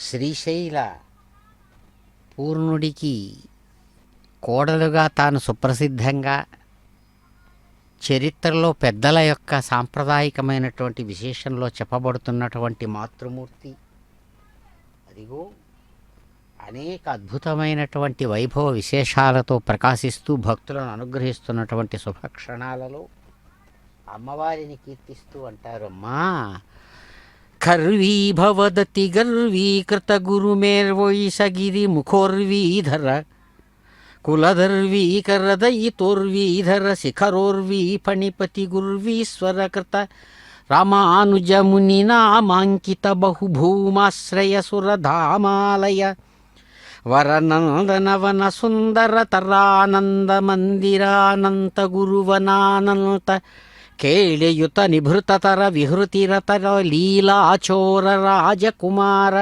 [SPEAKER 2] శ్రీశైల పూర్ణుడికి కోడలుగా తాను సుప్రసిద్ధంగా చరిత్రలో పెద్దల యొక్క సాంప్రదాయకమైనటువంటి విశేషంలో చెప్పబడుతున్నటువంటి మాతృమూర్తి అదిగో అనేక అద్భుతమైనటువంటి వైభవ విశేషాలతో ప్రకాశిస్తూ భక్తులను అనుగ్రహిస్తున్నటువంటి శుభక్షణాలలో అమ్మవారిని కీర్తిస్తూ అంటారు, అమ్మా కర్వీ భవదతి గర్వీకృత గురుమేర్వైసగిరి ముఖోర్వీధర కులధర్వీకరదయితోర్వీధర శిఖరోర్వీ ఫణిపతి గుర్వీశ్వరకృత రామానుజముని నామాంకిత బహుభూమాశ్రయ సురధామాలయ వరనందనవన సుందర తరానంద మందిరానంత గురువనానంత కేళయుత నిభృతతర విహృతిరతర లీలాచోర రాజకుమార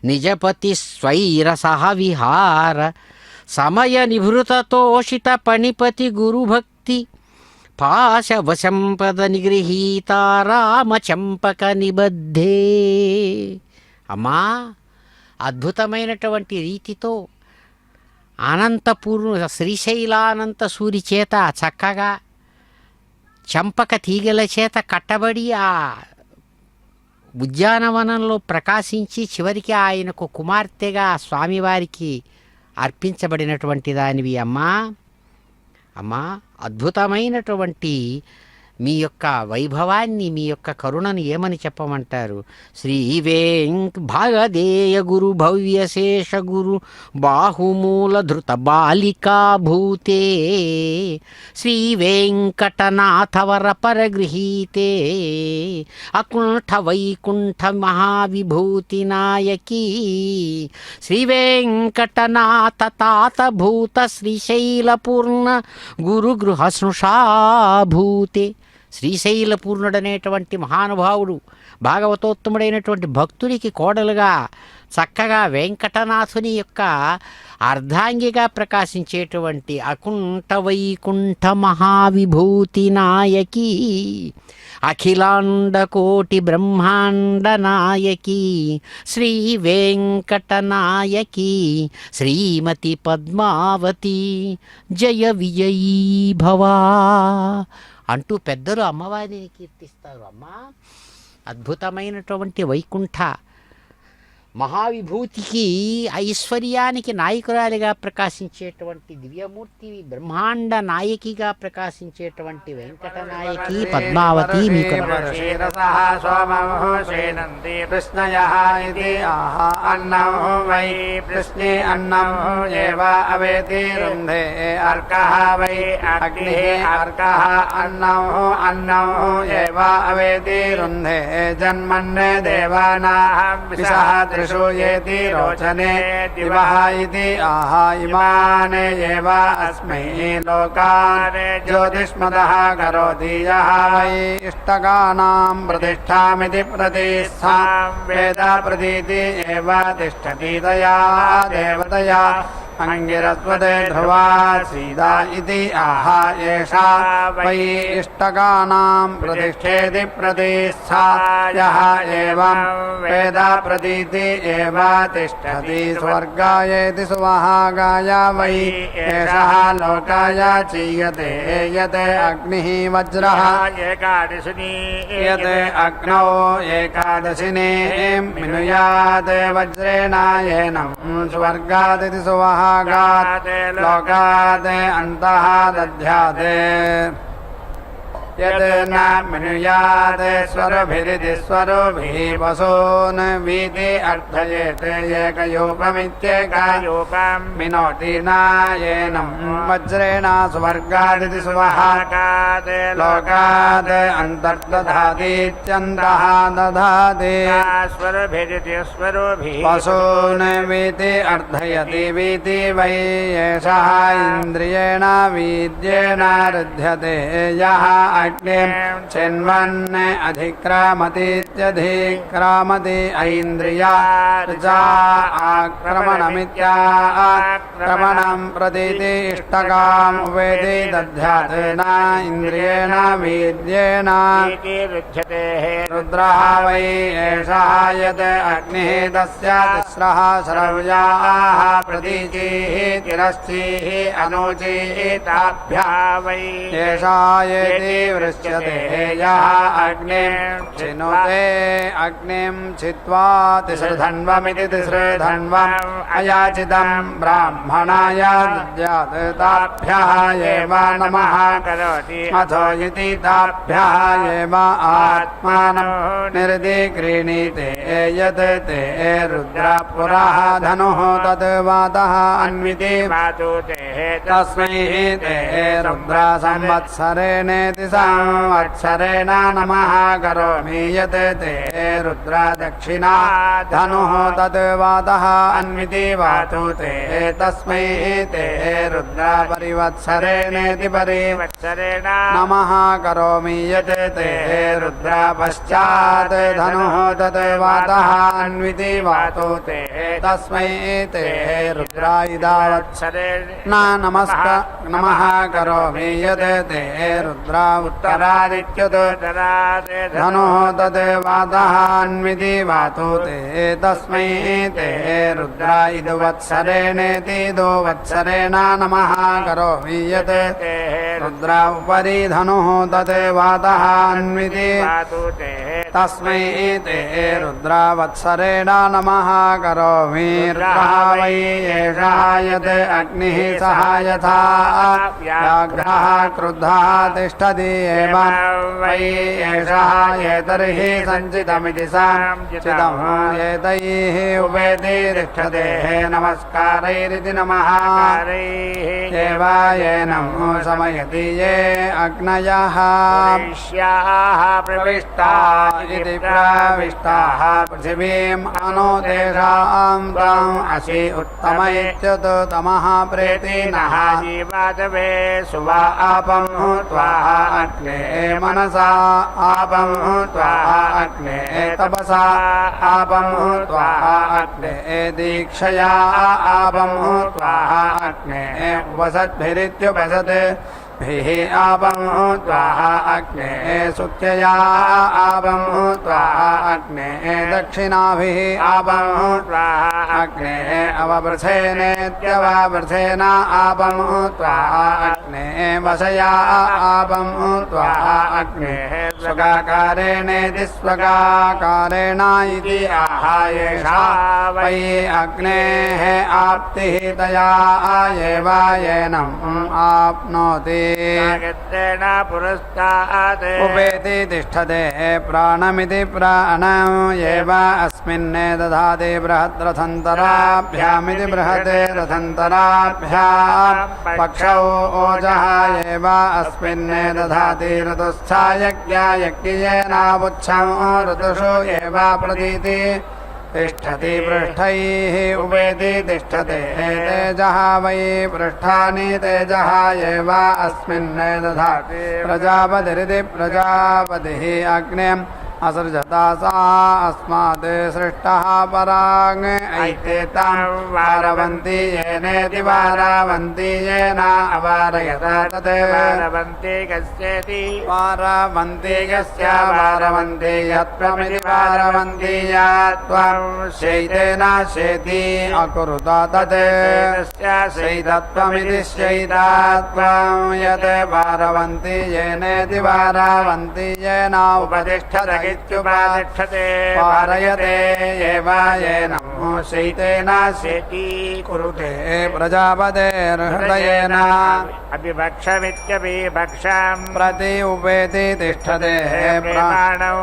[SPEAKER 2] నిజపతి స్వైర సహ విహార సమయ నిభృతతోషిత పణిపతి గురుభక్తి పాశవశంపద నిగృహీత రామచంపక నిబద్ధే. అమ్మా, అద్భుతమైనటువంటి రీతితో అనంతపూర్ణ శ్రీశైలానంత సూరి చేత చక్కగా చంపక తీగల చేత కట్టబడి ఆ ఉద్యానవనంలో ప్రకాశించి చివరికి ఆయనకు కుమార్తెగా స్వామివారికి అర్పించబడినటువంటి దానివి అమ్మా. అమ్మా, అద్భుతమైనటువంటి మీ యొక్క వైభవాన్ని, మీ యొక్క కరుణను ఏమని చెప్పమంటారు? శ్రీ భాగదేయ గురు భవ్యశేష గురు బాహుమూల ధృత బాలికా భూతే శ్రీ వెంకటనాథవర పరగృహీతే అకుంఠ వైకుంఠ మహావిభూతి నాయకీ శ్రీ వెంకటనాథ తాత భూత శ్రీశైలపూర్ణ గురు గృహ స్నుషాభూతే. శ్రీశైలపూర్ణుడనేటువంటి మహానుభావుడు, భాగవతోత్తముడైనటువంటి భక్తుడికి కోడలుగా చక్కగా వెంకటనాథుని యొక్క అర్ధాంగిగా ప్రకాశించేటువంటి అకుంఠ వైకుంఠ మహావిభూతి నాయకి అఖిలాండ కోటి బ్రహ్మాండ నాయకి శ్రీ వెంకటనాయకి శ్రీమతి పద్మావతి జయ విజయీ భవా అంటూ పెద్దలు అమ్మవారిని కీర్తిస్తారు. అమ్మా, అద్భుతమైనటువంటి వైకుంఠ మహావిభూతికి ఐశ్వర్యానికి నాయకురాలిగా ప్రకాశించేటువంటి దివ్యమూర్తి, బ్రహ్మాండ నాయకిగా ప్రకాశించేటువంటి వెంకటనాయకి పద్మావతి మీకు
[SPEAKER 4] జన్మన్నే దేవానాం యేతి రోచనే దివః ఇతి ఆహ ఇమానే ఏవ అస్మై లోకానే జ్యోతిష్మదః కరోతి యః వై ఇష్టకానాం ప్రతిష్ఠామితి ప్రతిష్ఠాం వేద ప్రతీతి ఏవ తిష్టతి తయా దేవతయా అంగిరస్వతే ధ్రువా సీదా ఇతి ఆహ ఏషా వై ఇష్టకానాం ప్రతిష్ఠేతి ప్రతిష్ఠా యః ఏవం వేద ప్రతీతి ఏవ తిష్టతి స్వర్గాయేతి సువహాగాయ వై ఏషః లోకాయ చీయతే యతే అగ్నిః వజ్రః ఏకాదశిని యతే అగ్నౌ ఏకాదశిని మినుయాత్ వజ్రేణ ఏనం స్వర్గాదితి సువహ లోకాద్ అంతః దధ్యాతే यद् न मनुयात् स्वरभिरिति स्वरोभिः वसून् वीति अर्थयेत् एकयोपमित्येकयोपं विनोति न येनं वज्रेण स्वर्गादिति सुवहाकात् लोकात् अन्तर्दधातीत्यन्तः दधाति स्वरभिरिति स्वरोभिः वसून् वीति अर्थयति वीति वै एषः इन्द्रियेण वीद्येन रुध्यते यः अग्निं चिन्वन् अधिक्रामतीत्यधिक्रामति ऐन्द्रिया आक्रमणमित्याक्रमणं प्रतीति इष्टकाम् वेति दध्यात् न इन्द्रियेण वीद्येन रुद्रः वै एषः यत् अग्निः तस्य तिस्रः श्रव्याः प्रतीचिः तिरश्चिः अनुचिः ताभ्यः वै एषा येति वृश्यते यः अग्निं चिनुते अग्निं छित्त्वा तिसृधन्वमिति तिसृधन्वम् अयाचितं ब्राह्मणाय दद्यात् ताभ्यः एव नमः करोति अथो इति ताभ्यः एव आत्मानं निर्दिक्रीणीते यत् ते रुद्रा पुरः धनुः तत् वातः अन्विति तस्मै ते रुद्रा संवत्सरेणेति संवत्सरेण नमः करोमि यत् ते रुद्रा दक्षिणा धनुः तत् वातः अन्विति वातु ते तस्मै ते रुद्रा परिवत्सरेणेति परिवत्सरेण नमः करोमि यत् ते रुद्रा पश्चात् धनुः तत् वातः अन्विति वातु ते तस्मै ते रुद्रा इदावत्सरेण नमः करोमि यत् ते रुद्रा उत्तरादित्योत्तरात् धनुः तत् वातः अन्विति वातु ते तस्मै ते रुद्रा इदुवत्सरेणेति दोवत्सरेण नमः करोमि यत् ते रुद्र उपरि धनुः तत् वातः अन्विति
[SPEAKER 5] पातु ते
[SPEAKER 4] तस्मै ते रुद्रावत्सरेण नमः करोमि रुद्रः वै एषः यत् अग्निः सः यथा व्याघ्रः क्रुद्धः तिष्ठति एवं वै एषः एतर्हि सञ्चितमिति सञ्चितम् एतैः उपेति तिष्ठते नमस्कारैरिति नमः देवायेनं समयति ये अग्नयः
[SPEAKER 5] प्रविष्टा
[SPEAKER 4] इति प्रविष्टाः पृथिवीम् अनु तेषां ताम् असि उत्तम इत्युत्तमः प्रेतिनः
[SPEAKER 5] जीवातवे
[SPEAKER 4] सुवा आपं त्वाः अग्ने मनसा आपं त्वाः अग्ने तपसा आपं त्वाः अग्ने दीक्षया आपं त्वाः अग्ने उपसद्भिरित्युपसत् आपं त्वाः अग्ने सुत्यया आपं त्वाः अग्ने दक्षिणाभिः आपं त्वाः अग्ने अववृथेनेत्यववृथेन आपं त्वाः अग्ने वशया आपं त्वाः अग्ने स्वगाकारेणेति स्वगाकारेण इति आहायेषा वै अग्नेः आप्तिः तया एव येनम् आप्नोति
[SPEAKER 5] पुरस्तात्
[SPEAKER 4] उपेति तिष्ठते प्राणमिति प्राणम् एव अस्मिन्ने दधाति बृहद्रथन्तराभ्यामिति बृहते रथन्तराभ्याम् पक्षौ ओजः एव अस्मिन्ने दधाति ऋतुस्था यज्ञयज्ञेनावुच्छम् ऋतुषु एव प्रतीति तिष्ठति पृष्ठैः उपेति तिष्ठते तेजः वै पृष्ठानि तेजः एव अस्मिन् दधाति प्रजापतिरिति प्रजापतिः अग्निम् असृजता सा अस्मात् सृष्टः पराङ् ऐतेतां वारवन्ति येनेति वारावन्ति येन अवारयत तत्
[SPEAKER 5] वारवन्ति कस्येति
[SPEAKER 4] वारवन्ति यस्य वारवन्ति यत्त्वमिति वारवन्ति यत्त्वं शैतेन शेति अकुरुत तत् शैतत्वमिति शैतत्वं यत् वारवन्ति येनेति वारवन्ति येन उपतिष्ठत इत्युपतिष्ठते वारयते एव येनं शैतेन शेति कुरुते प्रजापतेर्हृदयेन
[SPEAKER 5] अभिभक्षमित्यभिभक्षम्
[SPEAKER 4] प्रति उपेति तिष्ठते
[SPEAKER 5] प्राणौ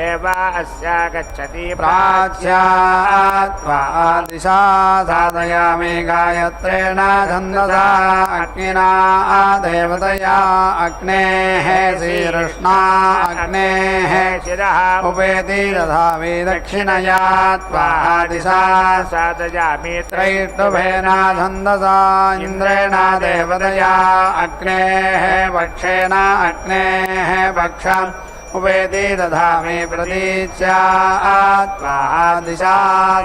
[SPEAKER 5] एव अस्या गच्छति
[SPEAKER 4] प्राच्यात्वा दिशा साधयामि गायत्रेण छन्दसा अग्निना देवतया अग्नेः शीर्ष्णा अग्नेः उपेति दधामि दक्षिणया त्वा दिशा
[SPEAKER 5] साधयामि
[SPEAKER 4] त्रैष्टुभेन छन्दसा इन्द्रेण देवतया अग्नेः वक्षेण अग्नेः वक्षम् उपेति दधामि प्रतीच्या त्वा दिशा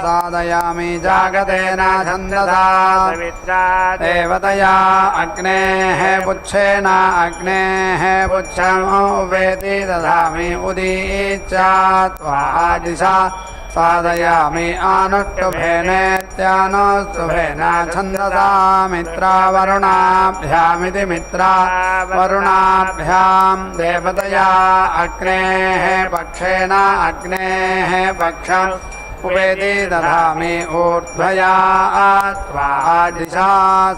[SPEAKER 4] साधयामि जागतेन छन्दसा देवतया अग्नेः पुच्छेन अग्नेः पुच्छम् उपेति दधामि उदीच्या त्वा दिशा साधयामि आनुष्टुभेनेत्यानुष्टुभेन छन्दसा मित्रा वरुणाभ्यामिति मित्रा वरुणाभ्यां देवतया अग्नेः पक्षेन अग्नेः पक्षम् उपेति दधामि ऊर्ध्वया त्वा दिशा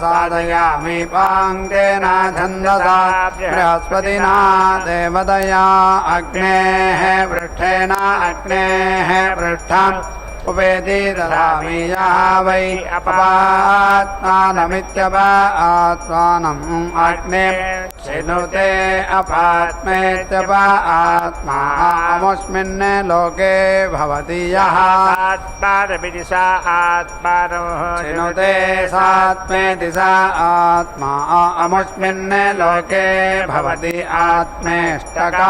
[SPEAKER 4] साधयामि पाङ्केन छन्दसा बृहस्पतिना देवतया अग्नेः पृष्ठेन अग्नेः पृष्ठम् उपेति दधामि या वै अपात्मानमित्यप आत्मानम् अग्ने चिनुते अपात्मेत्यप आत्मा अमुस्मिन् लोके भवति यः
[SPEAKER 5] आत्मानमिति सा आत्मानो
[SPEAKER 4] चिनुते सात्मेति सा आत्मा अमुस्मिन् लोके भवति आत्मेष्टका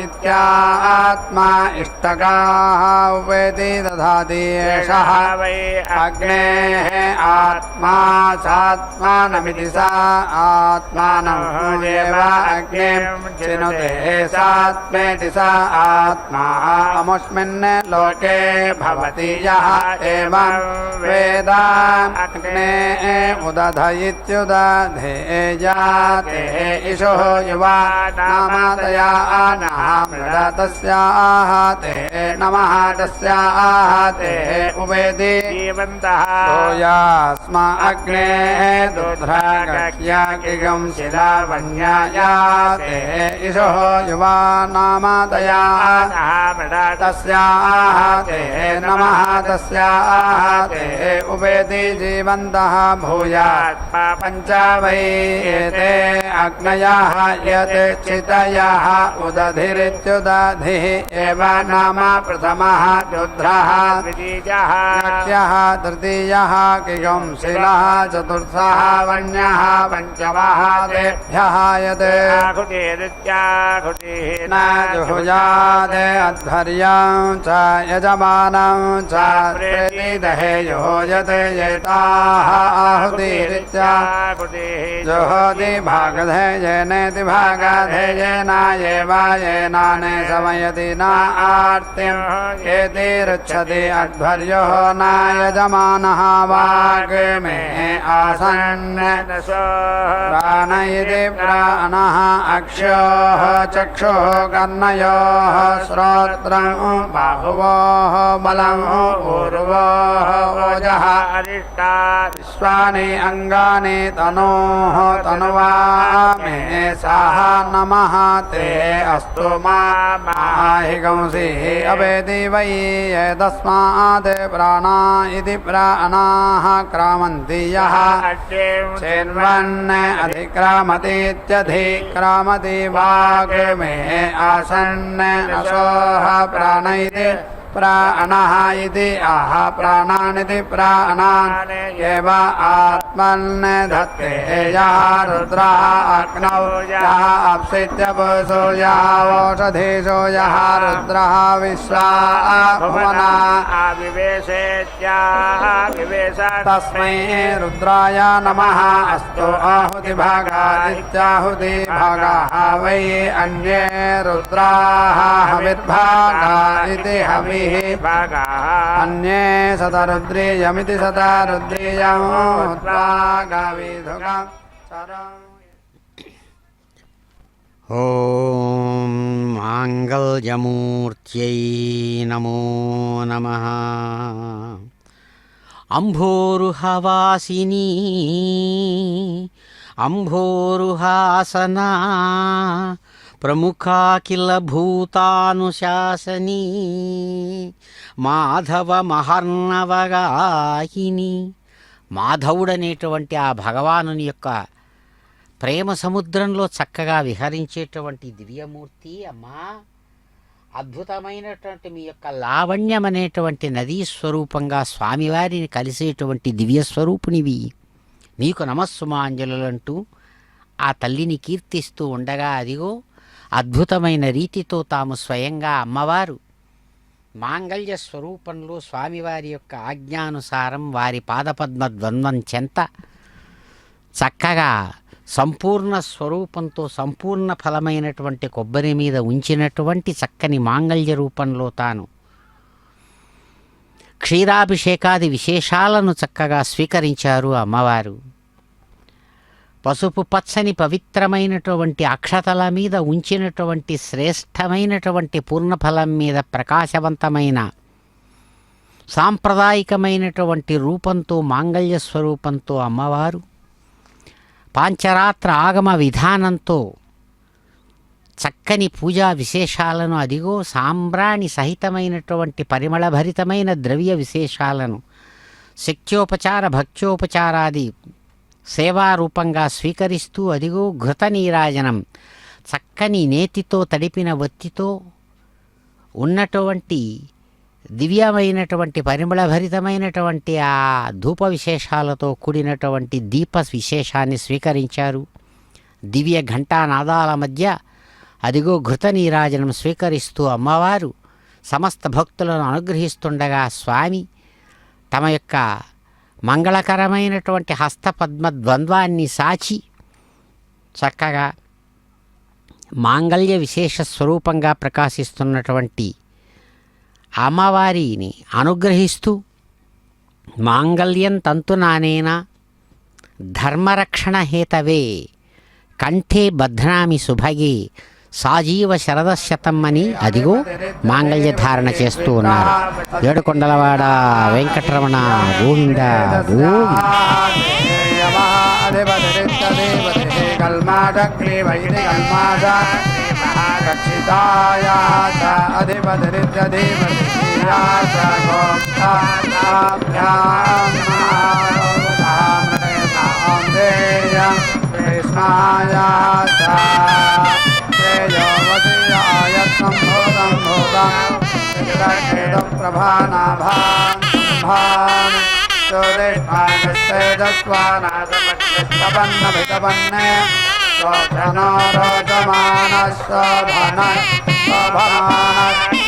[SPEAKER 4] इत्यात्मा इष्टकाः उपेति दधाति दधातीयेषः
[SPEAKER 5] वै
[SPEAKER 4] अग्नेः आत्मा सात्मानमिति सा आत्मानं देव अग्निं चिनुते सात्मेति सा आत्मा अमुष्मिन् लोके भवति यः एवं वेद अग्ने उदधयित्युदधेयाते इषुः युवा नामतया नः मृड तस्याः ते नमः तस्याः ते उवेदि
[SPEAKER 5] जीवन्तः
[SPEAKER 4] भूयास्मा अग्ने दुध्रागक्ष्याकिगं शिलावन्याया ते इषुः युवा नामतया
[SPEAKER 5] नः मृड
[SPEAKER 4] तस्याः ते नमः तस्याः ते उवेदि जीवन्तः भूयात् पञ्च वै एते अग्नयः यत् चितयः उदधिरित्युदधिः एव नाम प्रथमः रुद्रः
[SPEAKER 5] द्वितीयः
[SPEAKER 4] यक्ष्यः तृतीयः किगं शिलः चतुर्थः वन्यः पञ्चमः तेभ्यः यत्
[SPEAKER 5] आहुतिरित्याहुतिः
[SPEAKER 4] न जुहुयात् अध्वर्यं च यजमानं च प्रेतिदहेयो यत् येताः आहुतिरित्या जुहोति भागधेयेनेति भागधेयेन एव येनाने समयति न आर्तिम् एति रुच्छति अध्वर्यो न यजमानः वाग्मे आसन् प्राण इति प्राणः अक्षोः चक्षुः कर्णयोः श्रोत्रं बाहुवोः बलं ऊर्वोः ओजः
[SPEAKER 5] अरिष्टा
[SPEAKER 4] विश्वानि अङ्गानि तनोः तनुवा मे साः नमः ते अस्तु माहिगंसिः अवेदि वै यदस्मात् प्राणा इति प्राणाः क्रामन्ति यः चेन्वन् अधिक्रामतीत्यधिक्रामति वाग्मे आसन् असोः प्राण इति प्राणः इति आह प्राणानिति प्राणान् एव आत्मन् धत्ते यः रुद्रः अग्नौ यः अप्सित्यपुषो यः ओषधीषो यः रुद्रः विश्वा भुवना तस्मै रुद्राय नमः अस्तु आहुतिभागा इत्याहुतिभागाः वै अन्ये रुद्राः हविर्भागा इति हविः अन्ये सतरुद्रीयमिति सतरुद्रीयमुद्भागाविधुकं
[SPEAKER 2] ఓం మాంగళ్యమూర్త్యై నమో నమః. అంభోరుహవాసిని అంభోరుహాసనా ప్రముఖాఖిల భూతానుశాసనీ మాధవ మహర్ణవగాహిని. మాధవుడనేటువంటి ఆ భగవానుని యొక్క ప్రేమ సముద్రంలో చక్కగా విహరించేటువంటి దివ్యమూర్తి అమ్మా, అద్భుతమైనటువంటి మీ యొక్క లావణ్యం అనేటువంటి నదీ స్వరూపంగా స్వామివారిని కలిసేటువంటి దివ్యస్వరూపునివి, మీకు నమస్సుమాంజలులంటూ ఆ తల్లిని కీర్తిస్తూ ఉండగా అదిగో అద్భుతమైన రీతితో తాము స్వయంగా అమ్మవారు మాంగళ్య స్వరూపంలో స్వామివారి యొక్క ఆజ్ఞానుసారం వారి పాదపద్మ ద్వంద్వం చెంత చక్కగా సంపూర్ణ స్వరూపంతో సంపూర్ణ ఫలమైనటువంటి కొబ్బరి మీద ఉంచినటువంటి చక్కని మాంగళ్య రూపంలో తాను క్షీరాభిషేకాది విశేషాలను చక్కగా స్వీకరించారు అమ్మవారు. పసుపు పచ్చని పవిత్రమైనటువంటి అక్షతల మీద ఉంచినటువంటి శ్రేష్టమైనటువంటి పూర్ణఫలం మీద ప్రకాశవంతమైన సాంప్రదాయికమైనటువంటి రూపంతో మాంగళ్య స్వరూపంతో అమ్మవారు పాంచరాత్ర ఆగమ విధానంతో చక్కని పూజా విశేషాలను అదిగో సాంబ్రాణి సహితమైనటువంటి పరిమళభరితమైన ద్రవ్య విశేషాలను శక్త్యోపచార భక్త్యోపచారాది సేవారూపంగా స్వీకరిస్తూ అదిగో ఘృత నీరాజనం చక్కని నేతితో తడిపిన వత్తితో ఉన్నటువంటి దివ్యమైనటువంటి పరిమళభరితమైనటువంటి ఆ ధూప విశేషాలతో కూడినటువంటి దీప విశేషాన్ని స్వీకరించారు. దివ్య ఘంటానాదాల మధ్య అదిగో ఘృత నీరాజనం స్వీకరిస్తూ అమ్మవారు సమస్త భక్తులను అనుగ్రహిస్తుండగా స్వామి తమ యొక్క మంగళకరమైనటువంటి హస్తపద్మ ద్వంద్వాన్ని సాచి చక్కగా మాంగళ్య విశేష స్వరూపంగా ప్రకాశిస్తున్నటువంటి అమ్మవారిని అనుగ్రహిస్తూ మాంగళ్యం తంతునానేన ధర్మరక్షణ హేతవే కంఠే బధ్నామి సుభగే సాజీవ శరదశతం అని అదిగో మాంగళ్య ధారణ చేస్తూ ఉన్నారు. ఏడుకొండలవాడ వెంకటరమణ గోవింద గోవింద.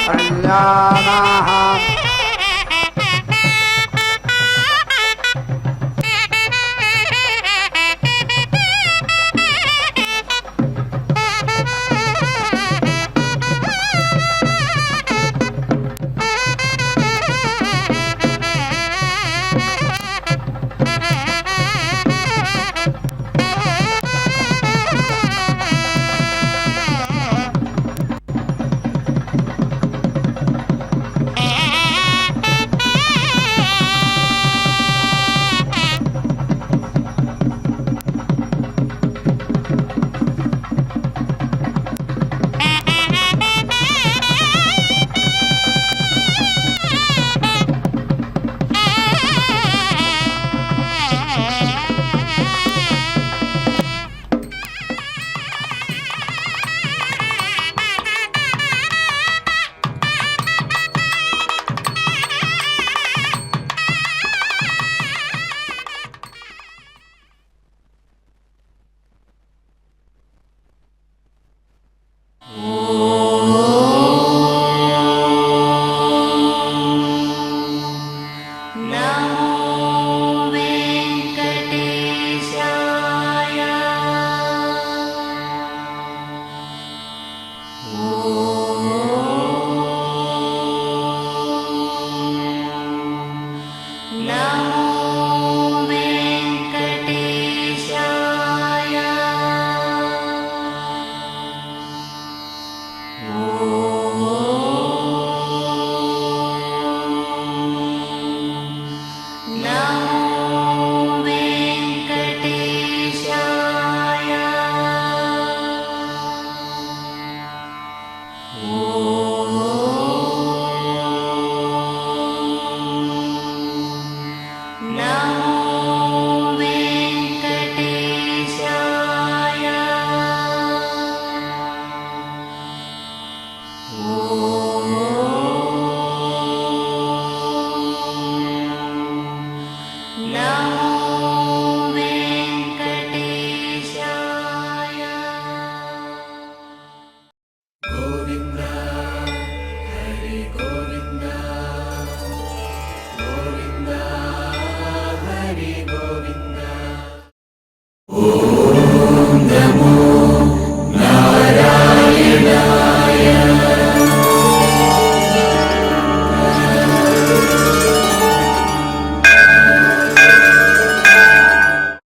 [SPEAKER 4] కళ్యాణ